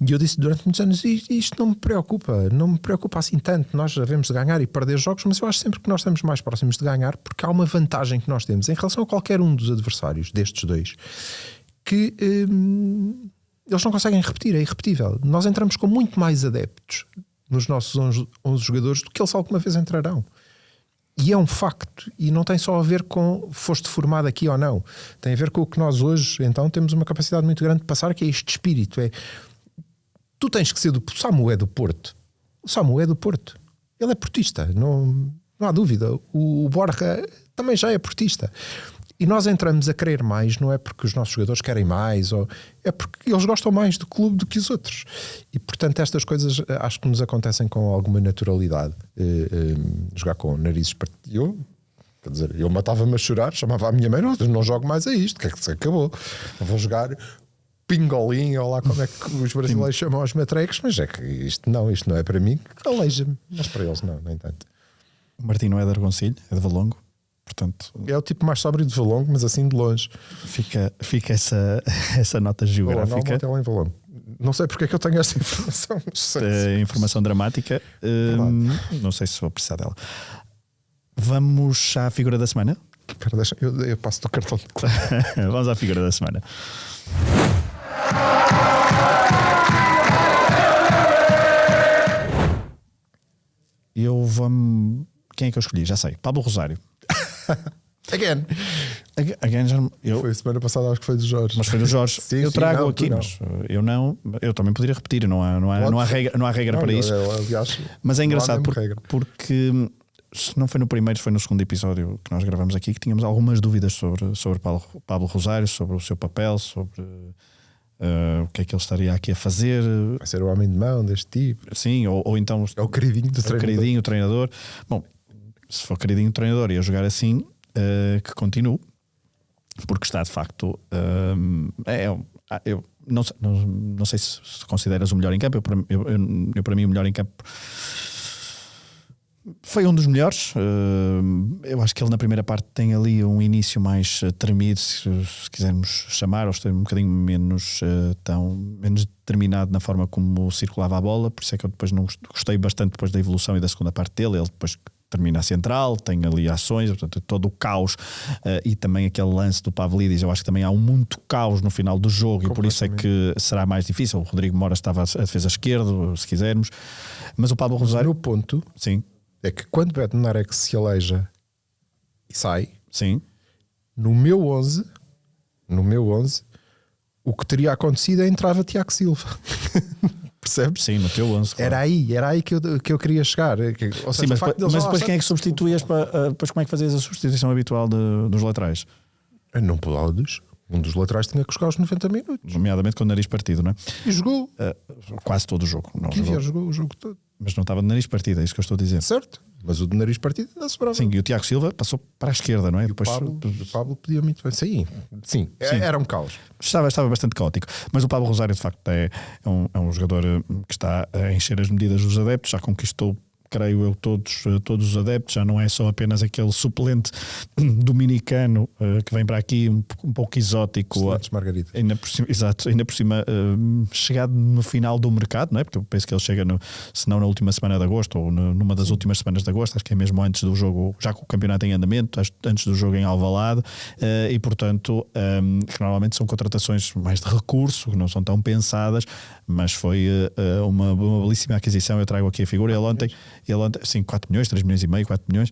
e eu disse durante muitos anos, isto não me preocupa assim tanto. Nós devemos de ganhar e perder jogos, mas eu acho sempre que nós estamos mais próximos de ganhar, porque há uma vantagem que nós temos em relação a qualquer um dos adversários destes dois, que eles não conseguem repetir, é irrepetível. Nós entramos com muito mais adeptos nos nossos 11 jogadores do que eles alguma vez entrarão. E é um facto, e não tem só a ver com foste formado aqui ou não, tem a ver com o que nós hoje então temos uma capacidade muito grande de passar, que é este espírito. Tu tens que ser o Samu é do Porto. O Samu é do Porto. Ele é portista, não há dúvida. O Borja também já é portista. E nós entramos a querer mais, não é porque os nossos jogadores querem mais, é porque eles gostam mais do clube do que os outros. E portanto estas coisas acho que nos acontecem com alguma naturalidade. Jogar com narizes partidos. Quer dizer, eu matava-me a chorar, chamava a minha mãe, não jogo mais a isto, que é que se acabou. Não vou jogar pingolim, ou lá como é que os brasileiros chamam aos matrecos, mas é que isto não é para mim, aleija-me. Mas para eles não, nem tanto. O Martim não é de Argoncilho, é de Valongo. Portanto, é o tipo mais sóbrio de Valongo, mas assim de longe. Fica essa nota geográfica. Não, em Valongo. Não sei porque é que eu tenho esta informação. Informação dramática. Não sei se vou precisar dela. Vamos à figura da semana? Eu passo-te o cartão de Vamos à figura da semana. Quem é que eu escolhi? Já sei. Pablo Rosário. Again foi semana passada, acho que foi do Jorge. Mas foi do Jorge. Sim, eu trago não, aqui, mas eu também poderia repetir. Não há regra para isso. Aliás, mas é engraçado porque se não foi no primeiro, foi no segundo episódio que nós gravamos aqui, que tínhamos algumas dúvidas sobre Pablo Rosário, sobre o seu papel, sobre o que é que ele estaria aqui a fazer. Vai ser o homem de mão deste tipo. Sim, ou então é o queridinho do treinador. Queridinho treinador. Bom, se for queridinho treinador e a jogar assim, que continue, porque está de facto. Eu não sei se consideras o melhor em campo. Eu para mim, o melhor em campo foi um dos melhores. Eu acho que ele na primeira parte tem ali um início mais tremido, se quisermos chamar, ou esteve um bocadinho menos determinado na forma como circulava a bola. Por isso é que eu depois não gostei bastante depois da evolução e da segunda parte dele. Ele depois termina a central, tem ali ações, portanto, todo o caos, e também aquele lance do Pavlidis. Eu acho que também há muito caos no final do jogo, e por isso é que será mais difícil. O Rodrigo Mora estava a defesa esquerda, se quisermos, mas o Pablo Rosário. O meu ponto, sim, é que quando Bednarek se aleija e sai, sim, no meu 11, o que teria acontecido é entrava Tiago Silva. Percebes? Sim, no teu 11. Claro. Era aí que eu queria chegar. Ou seja, sim, mas depois quem é que substituías depois como é que fazias a substituição habitual dos laterais? Não podes. Um dos laterais tinha que jogar os 90 minutos. Nomeadamente com o nariz partido, não é? E jogou. Quase todo o jogo. Jogou o jogo todo. Mas não estava de nariz partido, é isso que eu estou a dizer. Certo. Mas o de nariz partido ainda sobrava. Sim, e o Tiago Silva passou para a esquerda, não é? E depois o Pablo podia muito bem. Sim. Era um caos. Estava bastante caótico. Mas o Pablo Rosário, de facto, é um jogador que está a encher as medidas dos adeptos, já conquistou, creio eu, todos os adeptos. Já não é só apenas aquele suplente dominicano que vem para aqui um pouco exótico. Margarida. Ainda por cima chegado no final do mercado, não é? Porque eu penso que ele chega se não na última semana de agosto, ou numa das últimas semanas de agosto, acho que é mesmo antes do jogo, já com o campeonato em andamento, antes do jogo em Alvalade, e portanto que normalmente são contratações mais de recurso, que não são tão pensadas, mas foi uma belíssima aquisição. Eu trago aqui a figura. Ele ontem, sim, 4 milhões, 3 milhões e meio, 4 milhões.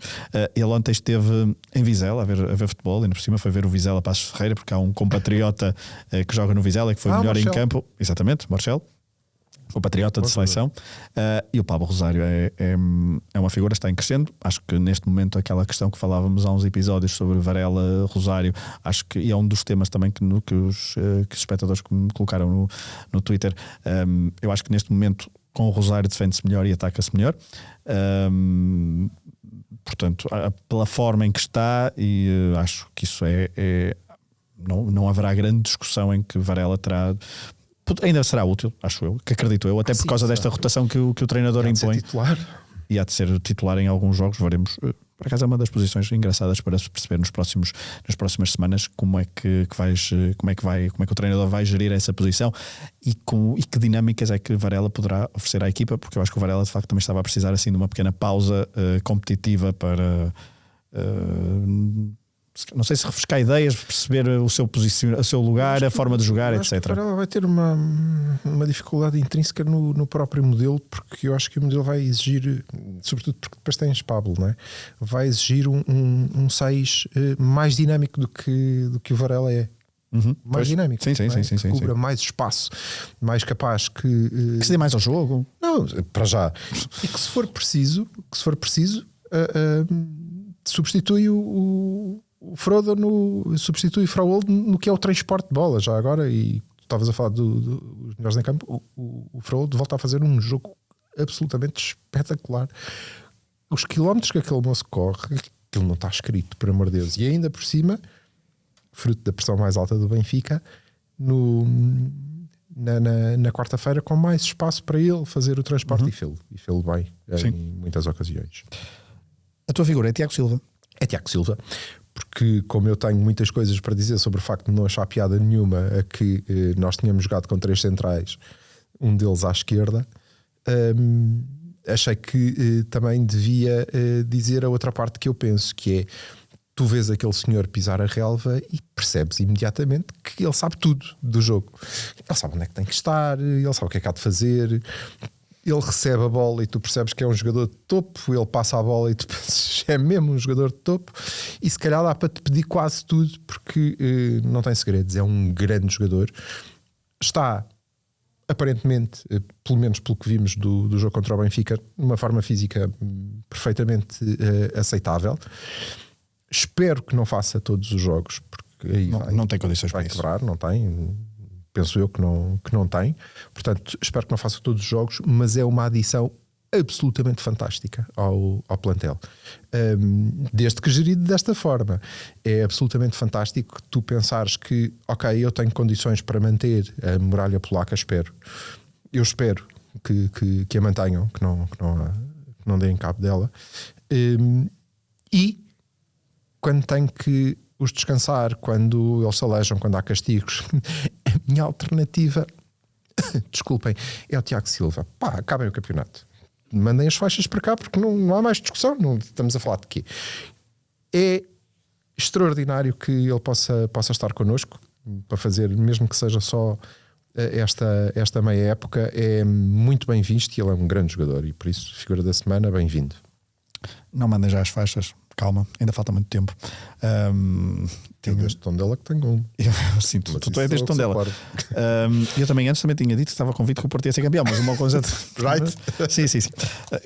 Ele ontem esteve em Vizela a ver futebol, e por cima foi ver o Vizela Passos Ferreira, porque há um compatriota que joga no Vizela, que foi o melhor Marcelo. em campo, exatamente, Marcelo. o patriota de seleção. E o Pablo Rosário é uma figura que está em crescendo. Acho que neste momento aquela questão que falávamos há uns episódios sobre Varela, Rosário, acho que é um dos temas também que os espectadores que me colocaram no Twitter. Eu acho que neste momento com o Rosário defende-se melhor e ataca-se melhor. Portanto, pela forma em que está, e acho que isso não haverá grande discussão em que Varela terá. Ainda será útil, acho eu, que acredito eu, até por causa desta rotação que o treinador impõe. E há de ser titular em alguns jogos, veremos. Por acaso é uma das posições engraçadas para se perceber nas próximas semanas como é que o treinador vai gerir essa posição e que dinâmicas é que Varela poderá oferecer à equipa, porque eu acho que o Varela de facto também estava a precisar assim de uma pequena pausa competitiva para não sei se refrescar ideias, perceber o seu posicionamento, o seu lugar, a forma de jogar, etc. Ela vai ter uma dificuldade intrínseca no próprio modelo, porque eu acho que o modelo vai exigir, sobretudo porque depois tens Pablo, não é? Vai exigir um 6 mais dinâmico do que o Varela é. Mais dinâmico, sim, que cubra mais espaço, mais capaz que se dê mais ao jogo. Não, para já. E que se for preciso, substitui o Frodo substitui o Fraold no que é o transporte de bola já agora. E tu estavas a falar dos melhores em campo. O Fraold volta a fazer um jogo absolutamente espetacular. Os quilómetros que aquele moço corre, aquilo não está escrito, por amor de Deus. E ainda por cima, fruto da pressão mais alta do Benfica, na quarta-feira, com mais espaço para ele fazer o transporte. E fê-lo bem em muitas ocasiões. A tua figura é Tiago Silva? É Tiago Silva, porque como eu tenho muitas coisas para dizer sobre o facto de não achar piada nenhuma a que nós tínhamos jogado com 3 centrais, um deles à esquerda, achei que também devia dizer a outra parte que eu penso, que é: tu vês aquele senhor pisar a relva e percebes imediatamente que ele sabe tudo do jogo. Ele sabe onde é que tem que estar, ele sabe o que é que há de fazer. Ele recebe a bola e tu percebes que é um jogador de topo. Ele passa a bola e tu pensas é mesmo um jogador de topo. E se calhar dá para te pedir quase tudo, porque não tem segredos. É um grande jogador. Está, aparentemente, pelo menos pelo que vimos do jogo contra o Benfica, numa forma física perfeitamente aceitável. Espero que não faça todos os jogos, porque aí não tem condições para quebrar, isso. Não tem. Penso eu que não tem. Portanto, espero que não faça todos os jogos, mas é uma adição absolutamente fantástica ao plantel. Desde que gerido desta forma, é absolutamente fantástico que tu pensares que, ok, eu tenho condições para manter a muralha polaca, eu espero que a mantenham, que não deem cabo dela. E quando tenho que os descansar, quando eles se alejam, quando há castigos, a minha alternativa, desculpem, é o Tiago Silva. Acabem o campeonato. Mandem as faixas para cá, porque não há mais discussão. Não estamos a falar de quê? É extraordinário que ele possa estar connosco para fazer, mesmo que seja só esta meia época. É muito bem visto e ele é um grande jogador e por isso, figura da semana, bem-vindo. Não mandem já as faixas. Calma, ainda falta muito tempo. Eu deste Tondela que tenho um. Eu sinto, tu é deste Tondela. Eu também antes tinha dito que estava convicto que o Porto ia ser campeão, mas uma coisa. Right? Sim.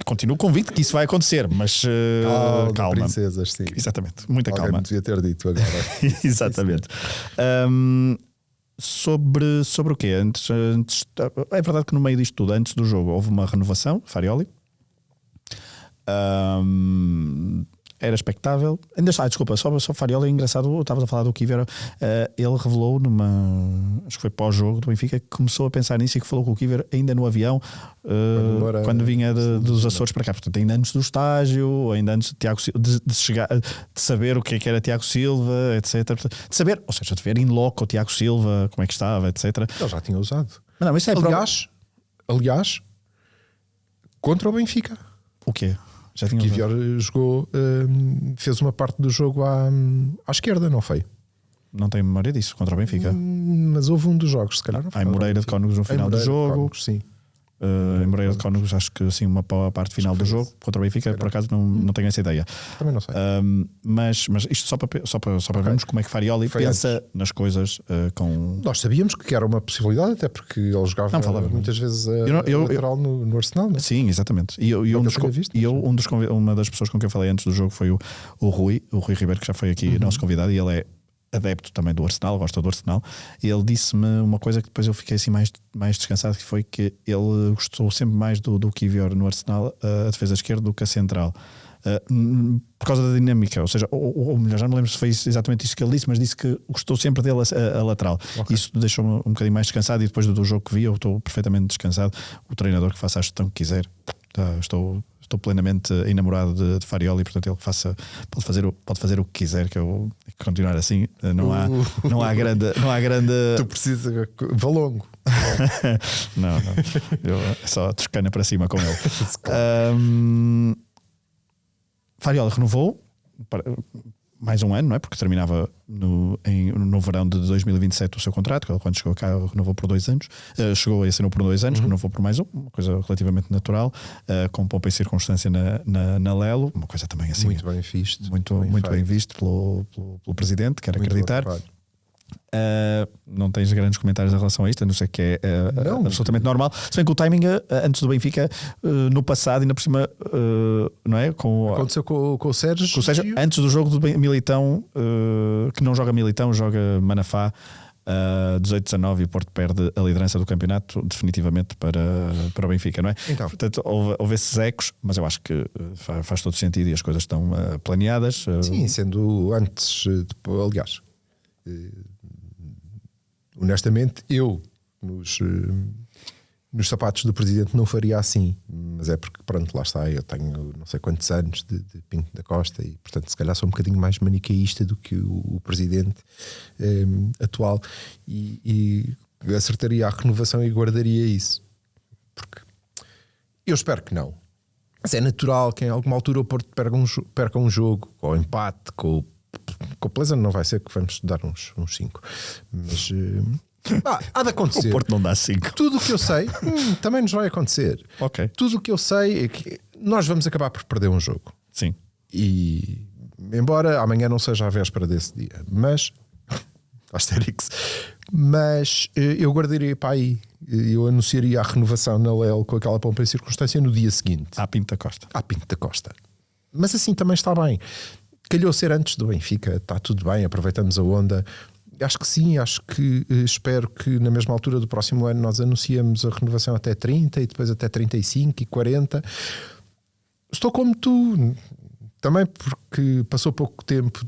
Continuo convicto que isso vai acontecer, mas calma. Princesas, sim. Exatamente, muita Alguém calma. Me devia ter dito agora. Exatamente. Sobre o quê? Antes, é verdade que no meio disto tudo, antes do jogo, houve uma renovação, Farioli. Era expectável. Ainda está, desculpa, só Farioli é engraçado. Eu estava a falar do Kiver. Ele revelou acho que foi pós-jogo do Benfica, que começou a pensar nisso e que falou com o Kiver ainda no avião quando vinha dos Açores para cá. Portanto, ainda antes do estágio, ainda antes de Tiago de chegar, de saber o que é que era Tiago Silva, etc. De saber, ou seja, de ver in loco o Tiago Silva, como é que estava, etc. Ele já tinha usado. Não, isso é aliás, contra o Benfica. O quê? Kivior jogou, fez uma parte do jogo à esquerda, não foi? Não tenho memória disso, contra o Benfica. Mas houve um dos jogos, se calhar não foi. Moreira de Cónegos no final do jogo. Sim. Em Moreira de Cónegos, acho que assim, uma parte final do jogo contra o Benfica, por acaso não tenho essa ideia. Também não sei. Mas isto só para vermos como é que Farioli pensa nas coisas com. Nós sabíamos que era uma possibilidade, até porque ele jogava muitas vezes lateral no Arsenal, não é? Sim, exatamente. Uma das pessoas com quem eu falei antes do jogo foi o Rui Ribeiro, que já foi aqui nosso convidado, e ele é adepto também do Arsenal, gosta do Arsenal, e ele disse-me uma coisa que depois eu fiquei assim mais descansado, que foi que ele gostou sempre mais do Kiwior no Arsenal, a defesa esquerda, do que a central, por causa da dinâmica, ou seja, ou melhor, já não lembro se foi exatamente isso que ele disse, mas disse que gostou sempre dele a lateral. Isso deixou-me um bocadinho mais descansado, e depois do jogo que vi eu estou perfeitamente descansado. O treinador que faça a gestão que quiser, estou plenamente enamorado de Farioli, portanto ele pode fazer o que quiser, que eu continuar assim, não há grande Tu precisas valongo. não, eu só toscana para cima com ele. Farioli renovou mais um ano, não é? Porque terminava no verão de 2027 o seu contrato. Quando chegou cá, renovou por 2 anos. Chegou e assinou por 2 anos, renovou por mais uma coisa relativamente natural, com pompa e circunstância na Lelo, uma coisa também assim. Muito bem visto. Muito bem visto pelo presidente, quero acreditar. Não tens grandes comentários em relação a isto, a não ser que é absolutamente normal. Se bem que o timing antes do Benfica, no passado, ainda por cima, não é? Aconteceu com o Sérgio. Antes do jogo do Militão, que não joga Militão, joga Manafá, 18-19, e o Porto perde a liderança do campeonato definitivamente para o Benfica, não é? Então. Portanto, houve esses ecos, mas eu acho que faz todo sentido e as coisas estão planeadas. Sim, sendo antes, aliás. Honestamente, eu nos sapatos do presidente não faria assim, mas é porque, pronto, lá está, eu tenho não sei quantos anos de Pinto da Costa e, portanto, se calhar sou um bocadinho mais manicaísta do que o presidente atual, e acertaria a renovação e guardaria isso, porque eu espero que não. Mas é natural que em alguma altura o Porto perca um jogo, ou empate, com o Pleasant não vai ser, que vamos dar uns 5, mas há de acontecer. O Porto não dá 5. Tudo o que eu sei também nos vai acontecer. Okay. Tudo o que eu sei é que nós vamos acabar por perder um jogo. Sim. E embora amanhã não seja a véspera desse dia, mas Asterix, mas eu guardaria para aí. Eu anunciaria a renovação na LEL com aquela pompa e circunstância no dia seguinte. À Pinto da Costa. Mas assim também está bem. Calhou ser antes do Benfica, está tudo bem, aproveitamos a onda. Acho que sim, espero que na mesma altura do próximo ano nós anunciamos a renovação até 30 e depois até 35 e 40. Estou como tu, também porque passou pouco tempo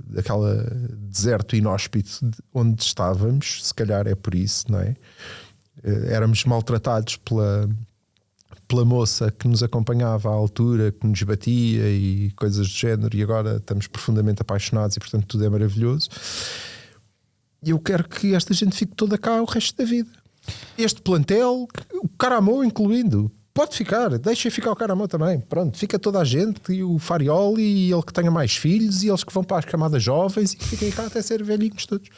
daquela deserto inóspito onde estávamos, se calhar é por isso, não é? Éramos maltratados pela moça que nos acompanhava à altura, que nos batia e coisas do género, e agora estamos profundamente apaixonados e portanto tudo é maravilhoso. E eu quero que esta gente fique toda cá o resto da vida. Este plantel, o Caramou incluindo, pode ficar, deixa ficar o Caramou também, pronto, fica toda a gente, e o Farioli, e ele que tenha mais filhos, e eles que vão para as camadas jovens e que fiquem cá até ser velhinhos todos.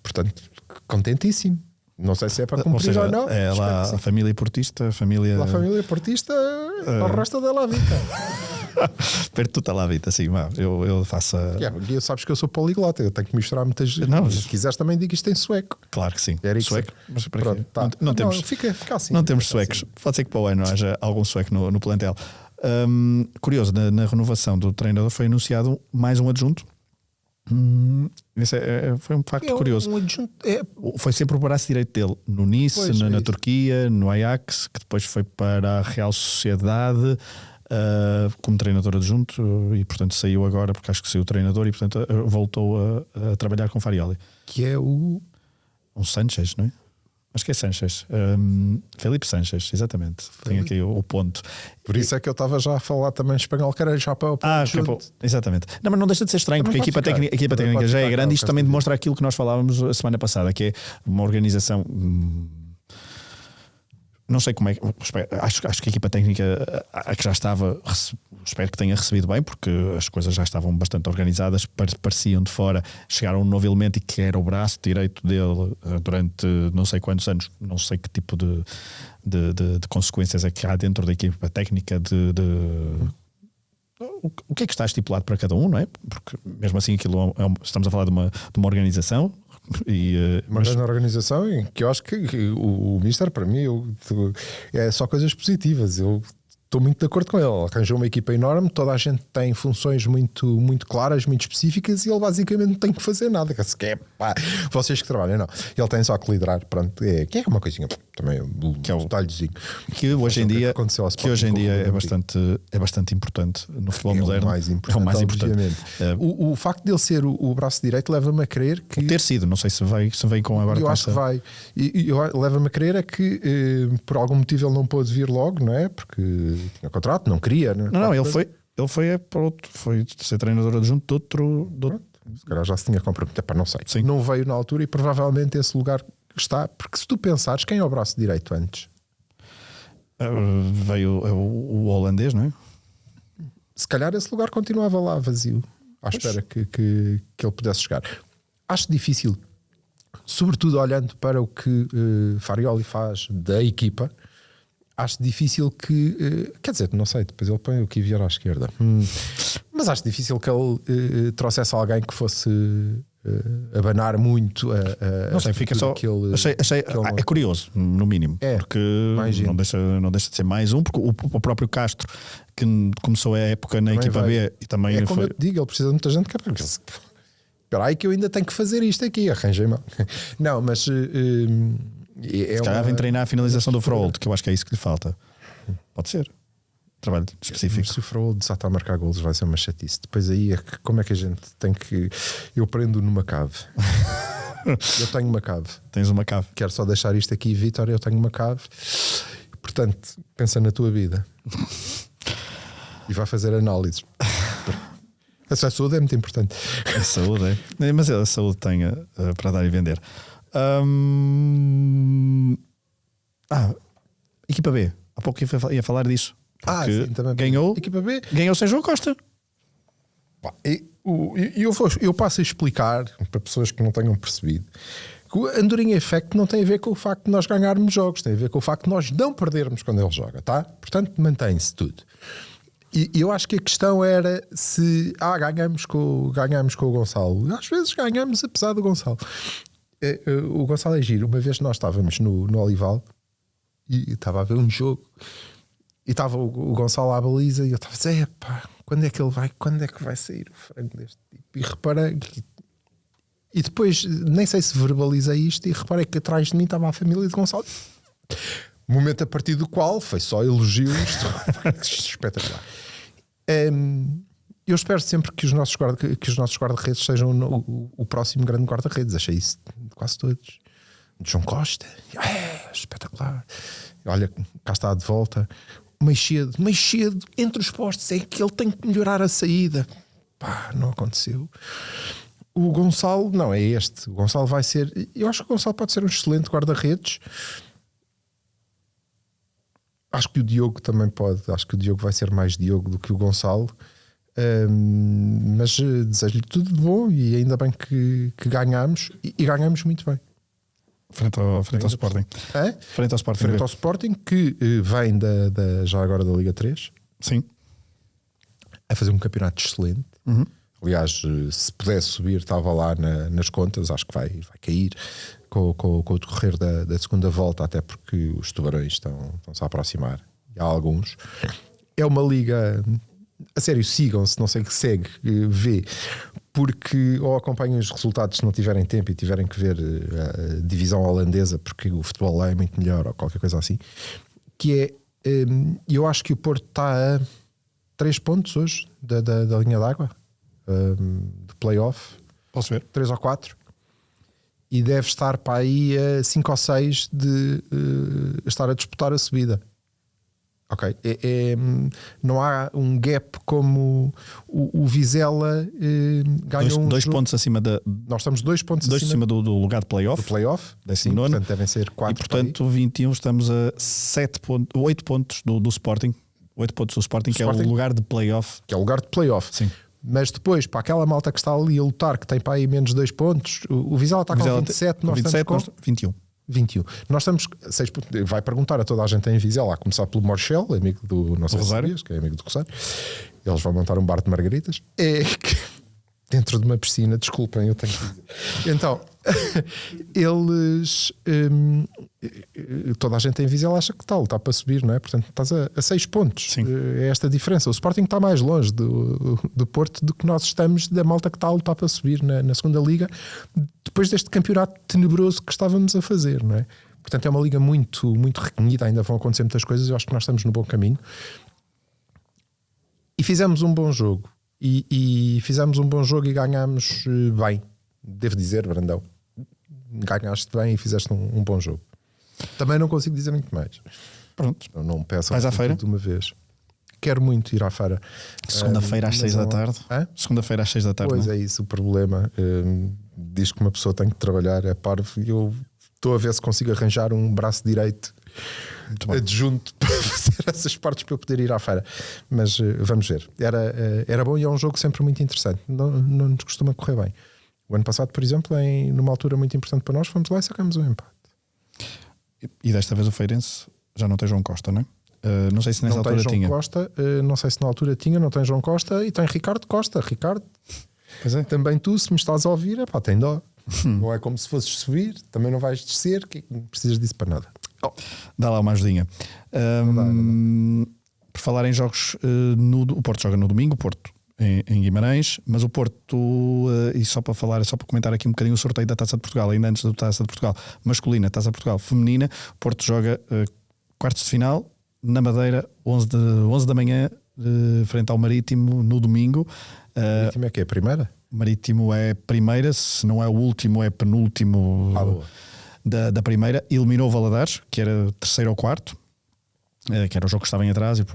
Portanto, contentíssimo. Não sei se é para cumprir ou não. É lá a família portista, a família portista, o resto da La Vita. Perto da La Vita, sim, eu faço sabes que eu sou poliglota, eu tenho que misturar muitas. Não, se quiseres também digo isto em sueco. Claro que sim. Sueco, mas para pronto, tá. não temos, fica assim. Não temos suecos. Assim. Pode ser que para o ano haja algum sueco no plantel. Curioso, na renovação do treinador foi anunciado mais um adjunto. Isso foi um facto curioso. Foi sempre o braço direito dele no Nice, na Turquia, no Ajax, que depois foi para a Real Sociedade como treinador adjunto, e portanto saiu agora porque acho que saiu o treinador e portanto voltou a trabalhar com Farioli, que é um Sanchez, não é? Acho que é Sanchez, Felipe Sanchez, exatamente. Tenho aqui o ponto. Por isso é que eu estava já a falar também espanhol, que era já para o exatamente. Não, mas não deixa de ser estranho, porque a equipa técnica já é grande, e isto também demonstra aquilo que nós falávamos a semana passada, que é uma organização não sei como é que. Acho que a equipa técnica a que já estava, espero que tenha recebido bem, porque as coisas já estavam bastante organizadas, pareciam de fora. Chegaram um novo elemento e que era o braço direito dele durante não sei quantos anos, não sei que tipo de consequências é que há dentro da equipa técnica o que é que está estipulado para cada um, não é? Porque mesmo assim aquilo estamos a falar de uma organização. Uma grande organização em que eu acho que o Mister, para mim, é só coisas positivas. Eu estou muito de acordo com ele. Arranjou uma equipa enorme, toda a gente tem funções muito, muito claras, muito específicas, e ele basicamente não tem que fazer nada. Vocês que trabalham, não. Ele tem só que liderar. Pronto, que é uma coisinha também, que é o detalhezinho. Que hoje em dia, é bastante importante no futebol moderno. É o mais importante. O facto de ele ser o braço direito leva-me a crer que. Ter sido, não sei se vem com agora. Eu acho que vai. E leva-me a crer é que por algum motivo ele não pôde vir logo, não é? Porque tinha contrato, não queria. Não, ele foi para outro, foi ser treinador adjunto de outro. Se calhar já se tinha comprometido, não sei. Sim. Não veio na altura e provavelmente esse lugar está. Porque se tu pensares, quem é o braço direito antes? Veio o holandês, não é? Se calhar esse lugar continuava lá vazio, à espera que ele pudesse chegar. Acho difícil, sobretudo olhando para o que Farioli faz da equipa. Acho difícil que, quer dizer, não sei, depois ele põe o Kivior à esquerda, mas acho difícil que ele trouxesse alguém que fosse abanar muito não sei, fica só. É curioso, no mínimo, porque não deixa de ser mais um, porque o próprio Castro, que começou a época na equipa B e também é como eu te digo, ele precisa de muita gente que espera aí que eu ainda tenho que fazer isto aqui, arranjei-me. Não, mas se calhar vem treinar a finalização do Froholt, que eu acho que é isso que lhe falta. Pode ser. Trabalho específico. Mas se o Froholt desata a marcar golos vai ser uma chatice. Depois aí como é que a gente tem que. Eu prendo numa cave. Eu tenho uma cave. Tens uma cave. Quero só deixar isto aqui, Vítor. Eu tenho uma cave. Portanto, pensa na tua vida e vai fazer análises. A saúde é muito importante. A saúde é. Mas a saúde tem para dar e vender. Equipa B. Há pouco ia falar disso. Sim, também ganhou. Equipa B. Ganhou sem João Costa. Eu passo a explicar para pessoas que não tenham percebido que o Andorinha Effect não tem a ver com o facto de nós ganharmos jogos, tem a ver com o facto de nós não perdermos quando ele joga, tá? Portanto, mantém-se tudo. E eu acho que a questão era se ganhamos com o Gonçalo. Às vezes ganhamos apesar do Gonçalo. O Gonçalo é giro. Uma vez nós estávamos no Olival e estava a ver um jogo e estava o Gonçalo à baliza e eu estava a dizer: quando é que ele vai? Quando é que vai sair o frango deste tipo? E reparei e depois nem sei se verbalizei isto e reparei que atrás de mim estava a família de Gonçalo. Momento a partir do qual foi só elogios. Espetacular. Eu espero sempre que os nossos guarda-redes sejam o próximo grande guarda-redes. Achei isso de quase todos. João Costa, espetacular. Olha, cá está de volta. Mais cedo, entre os postos, é que ele tem que melhorar a saída. Não aconteceu. O Gonçalo, não, é este. O Gonçalo vai ser. Eu acho que o Gonçalo pode ser um excelente guarda-redes. Acho que o Diogo também pode. Acho que o Diogo vai ser mais Diogo do que o Gonçalo. Mas desejo-lhe tudo de bom e ainda bem que ganhamos e ganhamos muito bem. Frente ao Sporting. Frente ao Sporting, que vem já agora da Liga 3. Sim. A fazer um campeonato excelente. Aliás, se pudesse subir, estava lá nas contas. Acho que vai cair com o decorrer da segunda volta, até porque os tubarões estão-se a aproximar. E há alguns. É uma liga. A sério, sigam-se, não sei que segue, vê, porque ou acompanhem os resultados se não tiverem tempo e tiverem que ver a divisão holandesa, porque o futebol lá é muito melhor ou qualquer coisa assim, que é, eu acho que o Porto está a 3 pontos hoje da linha d'água, de play-off. Posso ver? 3 ou 4. E deve estar para aí a 5 ou 6 de estar a disputar a subida. Ok, não há um gap como o Vizela ganhou dois jogo. pontos acima da. Nós estamos 2 pontos acima do lugar de playoff. Do playoff, sim, portanto devem ser 4. E portanto, 21 estamos a 8 pontos do Sporting. 8 pontos do Sporting, que é o lugar de playoff. Que é o lugar de playoff. Sim. Mas depois, para aquela malta que está ali a lutar, que tem para aí menos 2 pontos, o Vizela está com 27, nós 27, estamos com 21. 21. Nós estamos 6 pontos. Vai perguntar a toda a gente em Vizela, a começar pelo Morchel, amigo do nosso Rosário, que é amigo do Rosário. Eles vão montar um bar de margaritas. Dentro de uma piscina, desculpem, eu tenho que dizer. Então, eles. Toda a gente em Vizela acha que está para subir, não é? Portanto, estás a 6 pontos. Sim. É esta a diferença. O Sporting está mais longe do Porto do que nós estamos da malta que está a lutar para subir na segunda liga, depois deste campeonato tenebroso que estávamos a fazer, não é? Portanto, é uma liga muito, muito requinhida, ainda vão acontecer muitas coisas. Eu acho que nós estamos no bom caminho. E fizemos um bom jogo. E fizemos um bom jogo e ganhámos bem. Devo dizer, Brandão, ganhaste bem e fizeste um bom jogo. Também não consigo dizer muito mais. Pronto. Eu não peço vais à feira? De uma vez. Quero muito ir à feira. Segunda-feira às 6 da tarde. Segunda-feira às 6 da tarde. Pois não? É isso o problema. Diz que uma pessoa tem que trabalhar, é parvo. E eu estou a ver se consigo arranjar um braço direito adjunto para fazer essas partes para eu poder ir à feira. Mas vamos ver. Era bom e é um jogo sempre muito interessante. Não nos costuma correr bem. O ano passado, por exemplo, numa altura muito importante para nós, fomos lá e sacamos um empate. E desta vez o Feirense já não tem João Costa, não é? Não sei se nessa altura tinha. João Costa, não sei se na altura tinha, não tem João Costa e tem Ricardo Costa. Ricardo, pois é. Também tu, se me estás a ouvir, tem dó. Não é como se fosses subir, também não vais descer, que não precisas disso para nada. Dá lá uma ajudinha. Por falar em jogos, o Porto joga no domingo, o Porto em Guimarães, mas o Porto, e só para comentar aqui um bocadinho o sorteio da Taça de Portugal, ainda antes da Taça de Portugal masculina, Taça de Portugal feminina, o Porto joga quartos de final na Madeira, 11 da manhã, frente ao Marítimo no domingo. O Marítimo é que é a primeira? Marítimo é primeira, se não é o último, é penúltimo da primeira. Eliminou o Valadares, que era terceiro ou quarto, que era o jogo que estava em atraso. E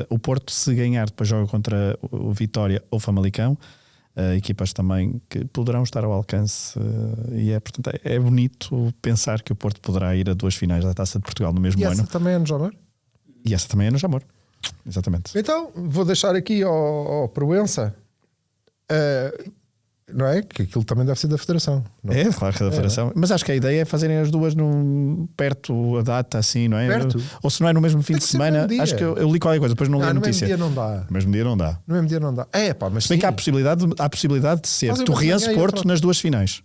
o Porto, se ganhar, depois joga contra o Vitória ou Famalicão, equipas também que poderão estar ao alcance. Portanto, é bonito pensar que o Porto poderá ir a 2 finais da Taça de Portugal no mesmo ano. E essa também é no Jamor? E essa também é no Jamor. Exatamente. Então, vou deixar aqui ao Proença. Não é? Que aquilo também deve ser da Federação. Não? É, claro que é da Federação. Mas acho que a ideia é fazerem as duas perto a data, assim, não é? Perto? Ou se não é no mesmo fim de semana. Acho que eu li qualquer coisa, depois não li a notícia. No mesmo dia não dá. No mesmo dia não dá. No mesmo dia não dá. Mas se bem que há a possibilidade de ser Torriense Porto nas 2 finais.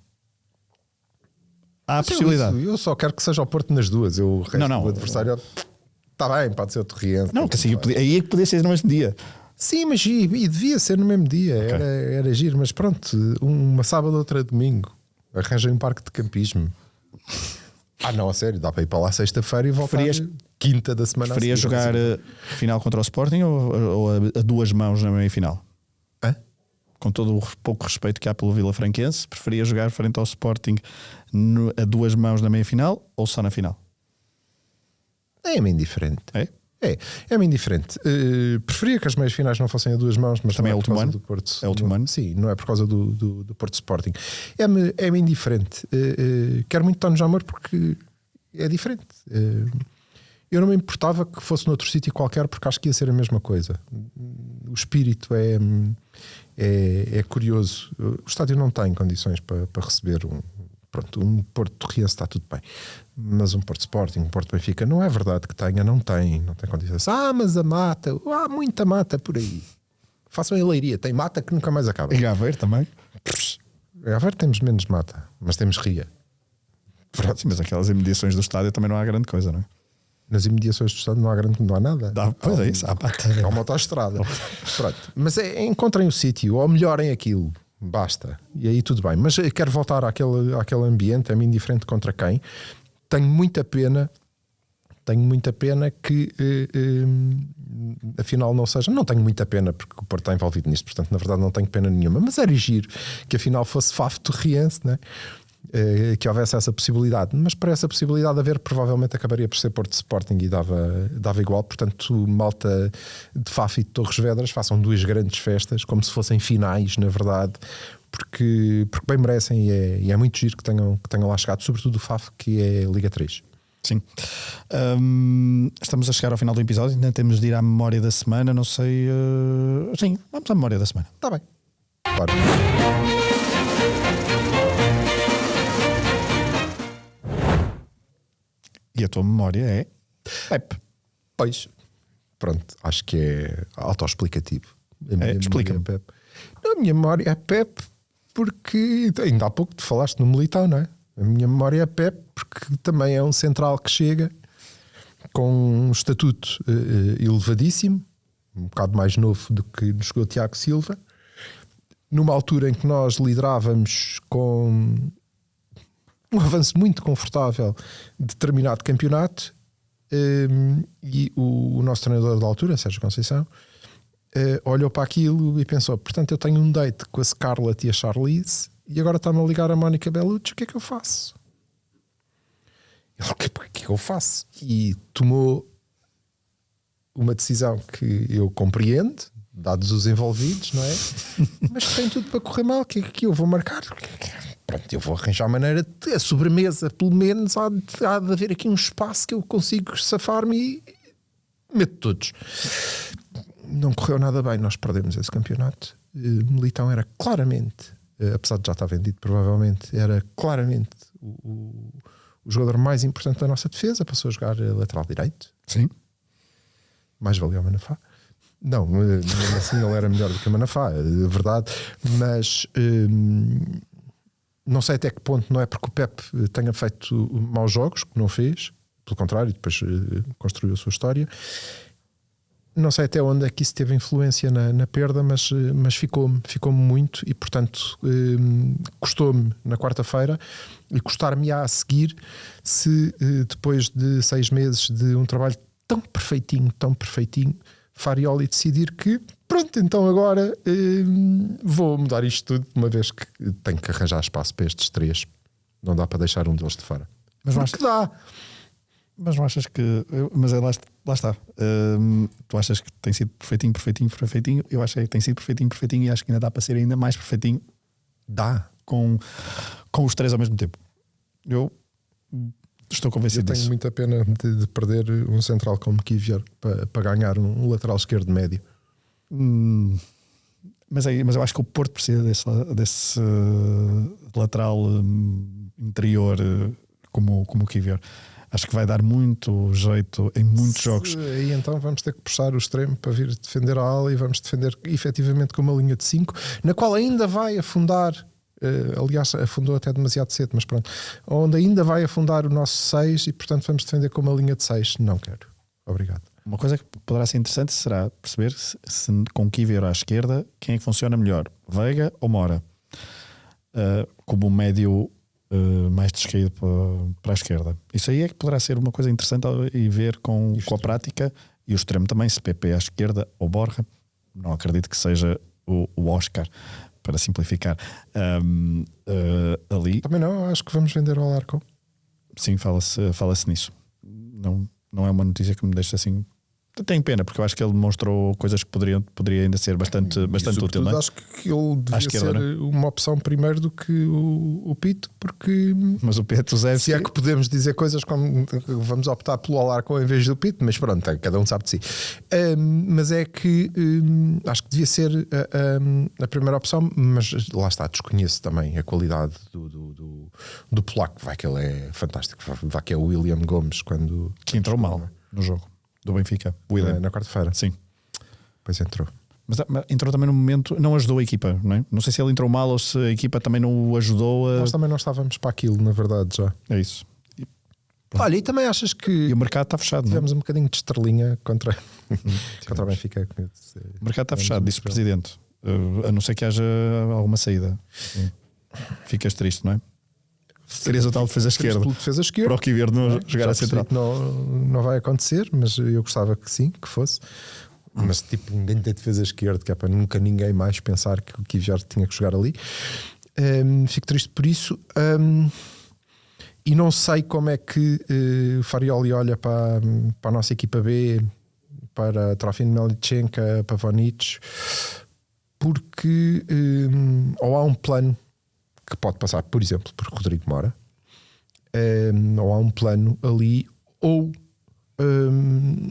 Há a possibilidade. Eu só quero que seja o Porto nas 2. O resto do adversário está bem, pode ser o Torriense. Não, que assim, aí é que podia ser no mesmo dia. Sim, mas e devia ser no mesmo dia. Okay. Era giro, mas pronto, uma sábado, outra domingo. Arranjem um parque de campismo. Não, a sério, dá para ir para lá sexta-feira e voltar quinta da semana. Preferia jogar final contra o Sporting ou a 2 mãos na meia-final? Com todo o pouco respeito que há pelo Vila Franquense, preferia jogar frente ao Sporting a 2 mãos na meia-final ou só na final? É-me indiferente. É-me indiferente. Preferia que as meias finais não fossem a 2 mãos, mas também é o último ano. Do Porto. É o último ano? Sim, não é por causa do Porto Sporting. É-me indiferente. Quero muito estar no Jamor porque é diferente. Eu não me importava que fosse noutro sítio qualquer porque acho que ia ser a mesma coisa. O espírito é curioso. O estádio não tem condições para receber um Porto Torriense, está tudo bem. Mas um Porto Sporting, um Porto Benfica, não é verdade que tenha, não tem condições. Mas a mata, há muita mata por aí. Façam em Leiria, tem mata que nunca mais acaba. Em Aveiro também? Em Aveiro temos menos mata, mas temos ria. Sim, mas aquelas imediações do estádio também não há grande coisa, não é? Nas imediações do estádio não há nada. Pois é isso, há uma autoestrada. Pronto. Mas encontrem o sítio ou melhorem aquilo. Basta. E aí tudo bem. Mas quero voltar àquele ambiente, é-me indiferente contra quem. Tenho muita pena que afinal não seja. Não tenho muita pena porque o Porto está envolvido nisto, portanto, na verdade, não tenho pena nenhuma. Mas era giro que afinal fosse Faf Torriense, né? que houvesse essa possibilidade, mas para essa possibilidade de haver, provavelmente acabaria por ser Porto Sporting e dava igual. Portanto, malta de Faf e de Torres Vedras, façam 2 grandes festas, como se fossem finais, na verdade, porque bem merecem, e é muito giro que tenham lá chegado, sobretudo o Faf, que é Liga 3. Sim. Estamos a chegar ao final do episódio, ainda temos de ir à memória da semana. Não sei. Sim, vamos à memória da semana. Está bem. Claro. E a tua memória é Pep. Pois, pronto, acho que é autoexplicativo. Explica-me. A minha memória é Pep porque ainda há pouco te falaste no Militão, não é? A minha memória é Pep porque também é um central que chega com um estatuto elevadíssimo, um bocado mais novo do que nos chegou o Tiago Silva, numa altura em que nós liderávamos com um avanço muito confortável de determinado campeonato, e o nosso treinador da altura, Sérgio Conceição, olhou para aquilo e pensou: portanto, eu tenho um date com a Scarlett e a Charlize e agora está-me a ligar a Mónica Bellucci, o que é que eu faço? O que é que eu faço? E tomou uma decisão que eu compreendo, dados os envolvidos, não é? Mas tem tudo para correr mal. O que é que eu vou marcar? Pronto, eu vou arranjar a maneira de a sobremesa, pelo menos há de haver aqui um espaço que eu consigo safar-me e meto todos. Não correu nada bem, nós perdemos esse campeonato. Militão era claramente, apesar de já estar vendido provavelmente, era claramente o jogador mais importante da nossa defesa. Passou a jogar lateral direito. Sim. Mais valia o Manafá. Não, assim ele era melhor do que o Manafá, é verdade. Mas não sei até que ponto não é porque o Pep tenha feito maus jogos, que não fez, pelo contrário, depois construiu a sua história. Não sei até onde é que isso teve influência na perda, mas ficou-me muito, e portanto custou-me na quarta-feira e custar-me-á a seguir se depois de 6 meses de um trabalho tão perfeitinho, Farioli decidir que pronto, então agora vou mudar isto tudo, uma vez que tenho que arranjar espaço para estes 3. Não dá para deixar um deles de fora. Mas dá. Mas não achas que... Mas lá está. Tu achas que tem sido perfeitinho? Eu acho que tem sido perfeitinho e acho que ainda dá para ser ainda mais perfeitinho. Dá. Com os 3 ao mesmo tempo. Eu estou convencido disso. Eu tenho muita pena de perder um central como Kivior para ganhar um lateral esquerdo médio. Mas eu acho que o Porto precisa desse lateral interior como o Kivior. Acho que vai dar muito jeito em muitos jogos. E então vamos ter que puxar o extremo para vir defender a ala, e vamos defender efetivamente com uma linha de 5, na qual ainda vai afundar, aliás afundou até demasiado cedo, mas pronto, onde ainda vai afundar o nosso 6, e portanto vamos defender com uma linha de 6. Não quero. Obrigado. Uma coisa que poderá ser interessante será perceber se com Kivior à esquerda, quem é que funciona melhor, Veiga ou Mora? Como médio mais descaído para a esquerda. Isso aí é que poderá ser uma coisa interessante e ver com a prática. E o extremo também, se PP à esquerda ou Borja. Não acredito que seja o Oscar, para simplificar. Ali também não, acho que vamos vender ao Alarcón. Sim, fala-se nisso. Não é uma notícia que me deixa assim. Tenho pena, porque eu acho que ele demonstrou coisas que poderia ainda ser bastante útil, não é? Acho que ele devia ser uma opção primeiro do que o Pito, porque... Mas o Pito se é que podemos dizer coisas como vamos optar pelo Alarcón em vez do Pito, mas pronto, cada um sabe de si. Mas é que acho que devia ser a primeira opção, mas lá está, desconheço também a qualidade do polaco. Vai que ele é fantástico, vai que é o William Gomes que entrou mal no jogo do Benfica, na quarta-feira. Sim. Pois entrou. Mas entrou também no momento, não ajudou a equipa, não é? Não sei se ele entrou mal ou se a equipa também não o ajudou a... Nós também não estávamos para aquilo, na verdade, já. É isso. Olha, e também achas que... E o mercado está fechado, tivemos um bocadinho de estrelinha contra o Benfica. O mercado está fechado, disse o Presidente. A não ser que haja alguma saída. Ficas triste, não é? Serias o tal defesa esquerda. Para o Kivior não jogar a central. Não vai acontecer, mas eu gostava que sim, que fosse. Mas tipo, ninguém tem defesa esquerda, que é para nunca ninguém mais pensar que o Kivior tinha que jogar ali. Fico triste por isso. E não sei como é que o Farioli olha para a nossa equipa B, para Trofim de Melichenka, para Vonic, porque ou há um plano que pode passar, por exemplo, por Rodrigo Mora, ou há um plano ali, ou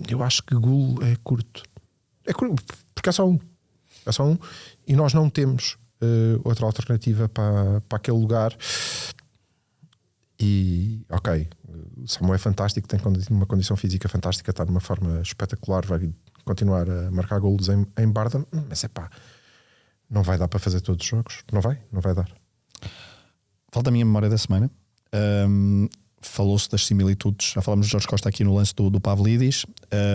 eu acho que Gulo é curto. É curto, porque é só um. É só um. E nós não temos outra alternativa para aquele lugar. E ok, o Samuel é fantástico, tem uma condição física fantástica, está numa forma espetacular, vai continuar a marcar golos em Barda, mas não vai dar para fazer todos os jogos. Não vai dar. Falta a minha memória da semana. Falou-se das similitudes, já falámos de Jorge Costa aqui no lance do Pavlidis,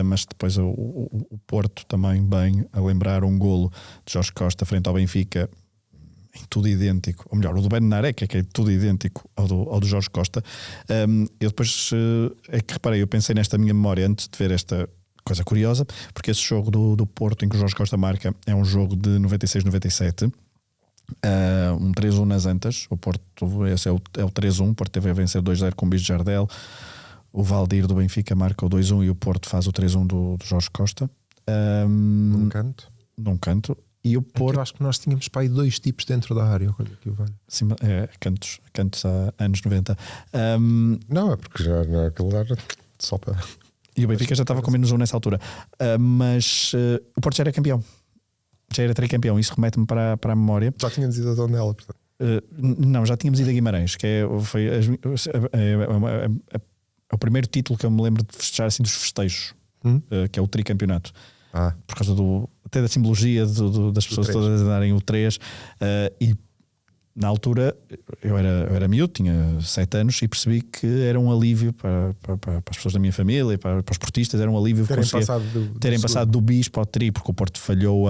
mas depois o Porto também bem a lembrar um golo de Jorge Costa frente ao Benfica, em tudo idêntico, ou melhor, o do Bennarer, que é tudo idêntico ao do Jorge Costa. Eu depois é que reparei, eu pensei nesta minha memória antes de ver esta coisa curiosa, porque esse jogo do Porto em que o Jorge Costa marca é um jogo de 96-97. Um 3-1 nas Antas. O Porto, esse é o 3-1. O Porto teve a vencer 2-0 com o Bis de Jardel. O Valdir do Benfica marca o 2-1 e o Porto faz o 3-1 do Jorge Costa. Num canto. E o Porto... Eu acho que nós tínhamos para aí 2 tipos dentro da área. Sim, cantos há anos 90. Não, é porque já aquilo era só para... E o Benfica já estava com menos 1 nessa altura. Mas o Porto já era campeão. Já era tricampeão. Isso remete-me para a memória. Já tínhamos ido a Tondela, portanto. Não, já tínhamos ido a Guimarães, que é o primeiro título que eu me lembro de festejar assim dos festejos, que é o tricampeonato. Por causa até da simbologia das pessoas todas darem o 3. E na altura eu era miúdo, tinha 7 anos, e percebi que era um alívio para as pessoas da minha família, para os portistas, era um alívio terem passado do bis para o tri, porque o Porto falhou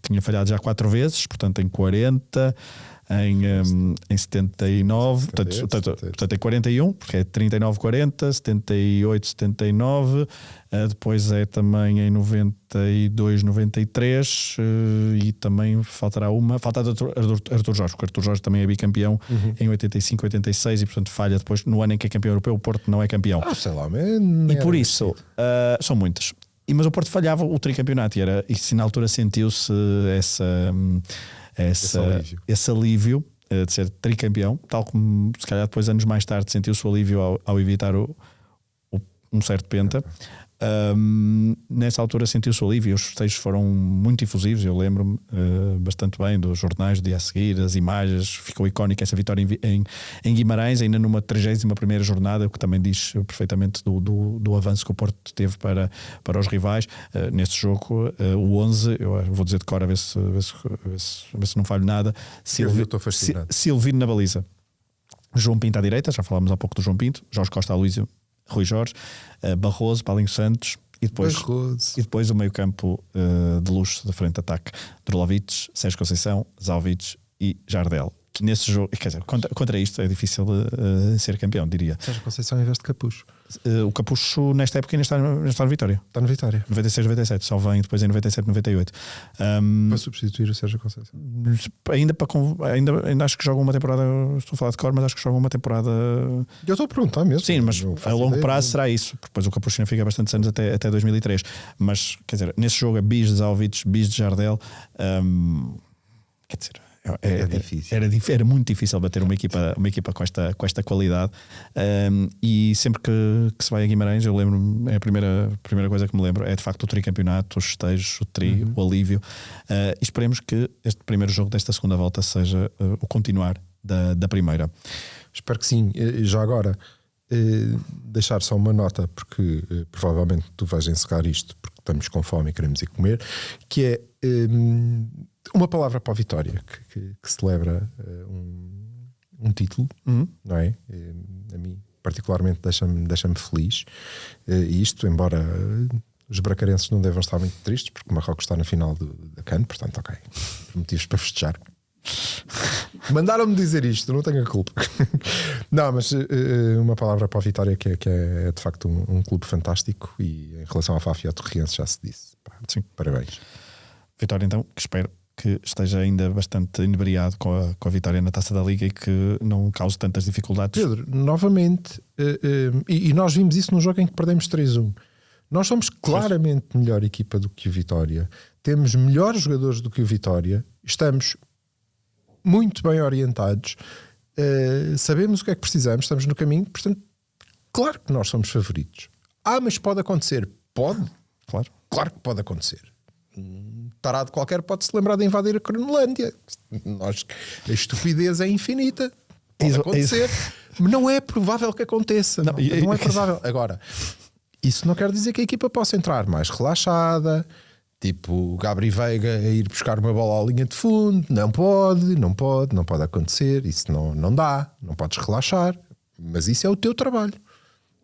tinha falhado já 4 vezes, portanto em 40, em 79, portanto em 41, porque é 39-40, 78-79, depois é também em 92-93, e também falta Artur Jorge, porque Artur Jorge também é bicampeão em 85-86, e portanto falha depois no ano em que é campeão europeu. O Porto não é campeão, sei lá, e por isso são muitas. Mas o Porto falhava o tricampeonato, e na altura sentiu-se esse alívio de ser tricampeão, tal como se calhar depois, anos mais tarde, sentiu-se o alívio ao evitar um certo penta. Nessa altura sentiu-se o alívio. Os festejos foram muito efusivos. Eu lembro-me bastante bem dos jornais do dia a seguir, as imagens. Ficou icónica essa vitória em Guimarães, ainda numa 31ª jornada, o que também diz perfeitamente do avanço que o Porto teve para os rivais. Nesse jogo, o 11, eu vou dizer de cor, a ver se não falho nada. Silvino na baliza, João Pinto à direita, já falámos há pouco do João Pinto, Jorge Costa, Aloísio, Rui Jorge, Barroso, Paulinho Santos, e depois o meio campo de luxo de frente de ataque, Drulovic, Sérgio Conceição, Zalvic e Jardel. Nesse jogo, quer dizer, contra isto é difícil ser campeão, diria. Sérgio Conceição em vez de Capucho. O Capucho nesta época ainda está no Vitória. Está no Vitória. 96-97, só vem depois em 97-98. Para substituir o Sérgio Conceição. Ainda acho que jogam uma temporada. Estou a falar de cor, mas acho que jogam uma temporada. Eu estou a perguntar mesmo. Sim, mas a longo prazo será isso, porque depois o Capucho ainda fica bastantes anos até 2003. Mas quer dizer, nesse jogo é bis de Zalvic, bis de Jardel. Quer dizer, era muito difícil bater uma equipa com esta qualidade, e sempre que se vai a Guimarães, eu lembro-me, é a primeira coisa que me lembro é de facto o tricampeonato, os festejos, o o alívio, e esperemos que este primeiro jogo desta segunda volta seja o continuar da primeira. Espero que sim. Já agora deixar só uma nota, porque provavelmente tu vais encerrar isto porque estamos com fome e queremos ir comer, que é uma palavra para a vitória que celebra um título, não é? A mim particularmente deixa-me feliz, e isto, embora os bracarenses não devam estar muito tristes, porque o Marrocos está na final da CAN, portanto ok, motivos para festejar. Mandaram-me dizer isto, não tenho a culpa. Não, mas uma palavra para a vitória, que é de facto um clube fantástico, e em relação à FAF e ao Torriense já se disse. Sim. Parabéns. Vitória então, que espero que esteja ainda bastante inebriado com a vitória na Taça da Liga e que não cause tantas dificuldades. Pedro, novamente, e nós vimos isso no jogo em que perdemos 3-1. Nós somos claramente melhor equipa do que o Vitória, temos melhores jogadores do que o Vitória, estamos muito bem orientados, sabemos o que é que precisamos, estamos no caminho, portanto, claro que nós somos favoritos. Mas pode acontecer? Pode, claro que pode acontecer. Tarado qualquer pode-se lembrar de invadir a Cronolândia. A estupidez é infinita. Pode acontecer. Mas não é provável que aconteça. Não é provável. Agora, isso não quer dizer que a equipa possa entrar mais relaxada, tipo o Gabri Veiga a ir buscar uma bola à linha de fundo. Não pode acontecer. Isso não dá. Não podes relaxar. Mas isso é o teu trabalho.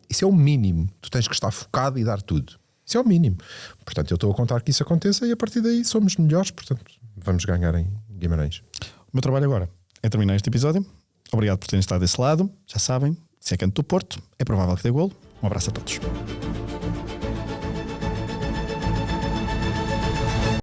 Isso é o mínimo. Tu tens que estar focado e dar tudo. Isso é o mínimo. Portanto, eu estou a contar que isso aconteça e a partir daí somos melhores. Portanto, vamos ganhar em Guimarães. O meu trabalho agora é terminar este episódio. Obrigado por terem estado desse lado. Já sabem, se é canto do Porto, é provável que dê golo. Um abraço a todos.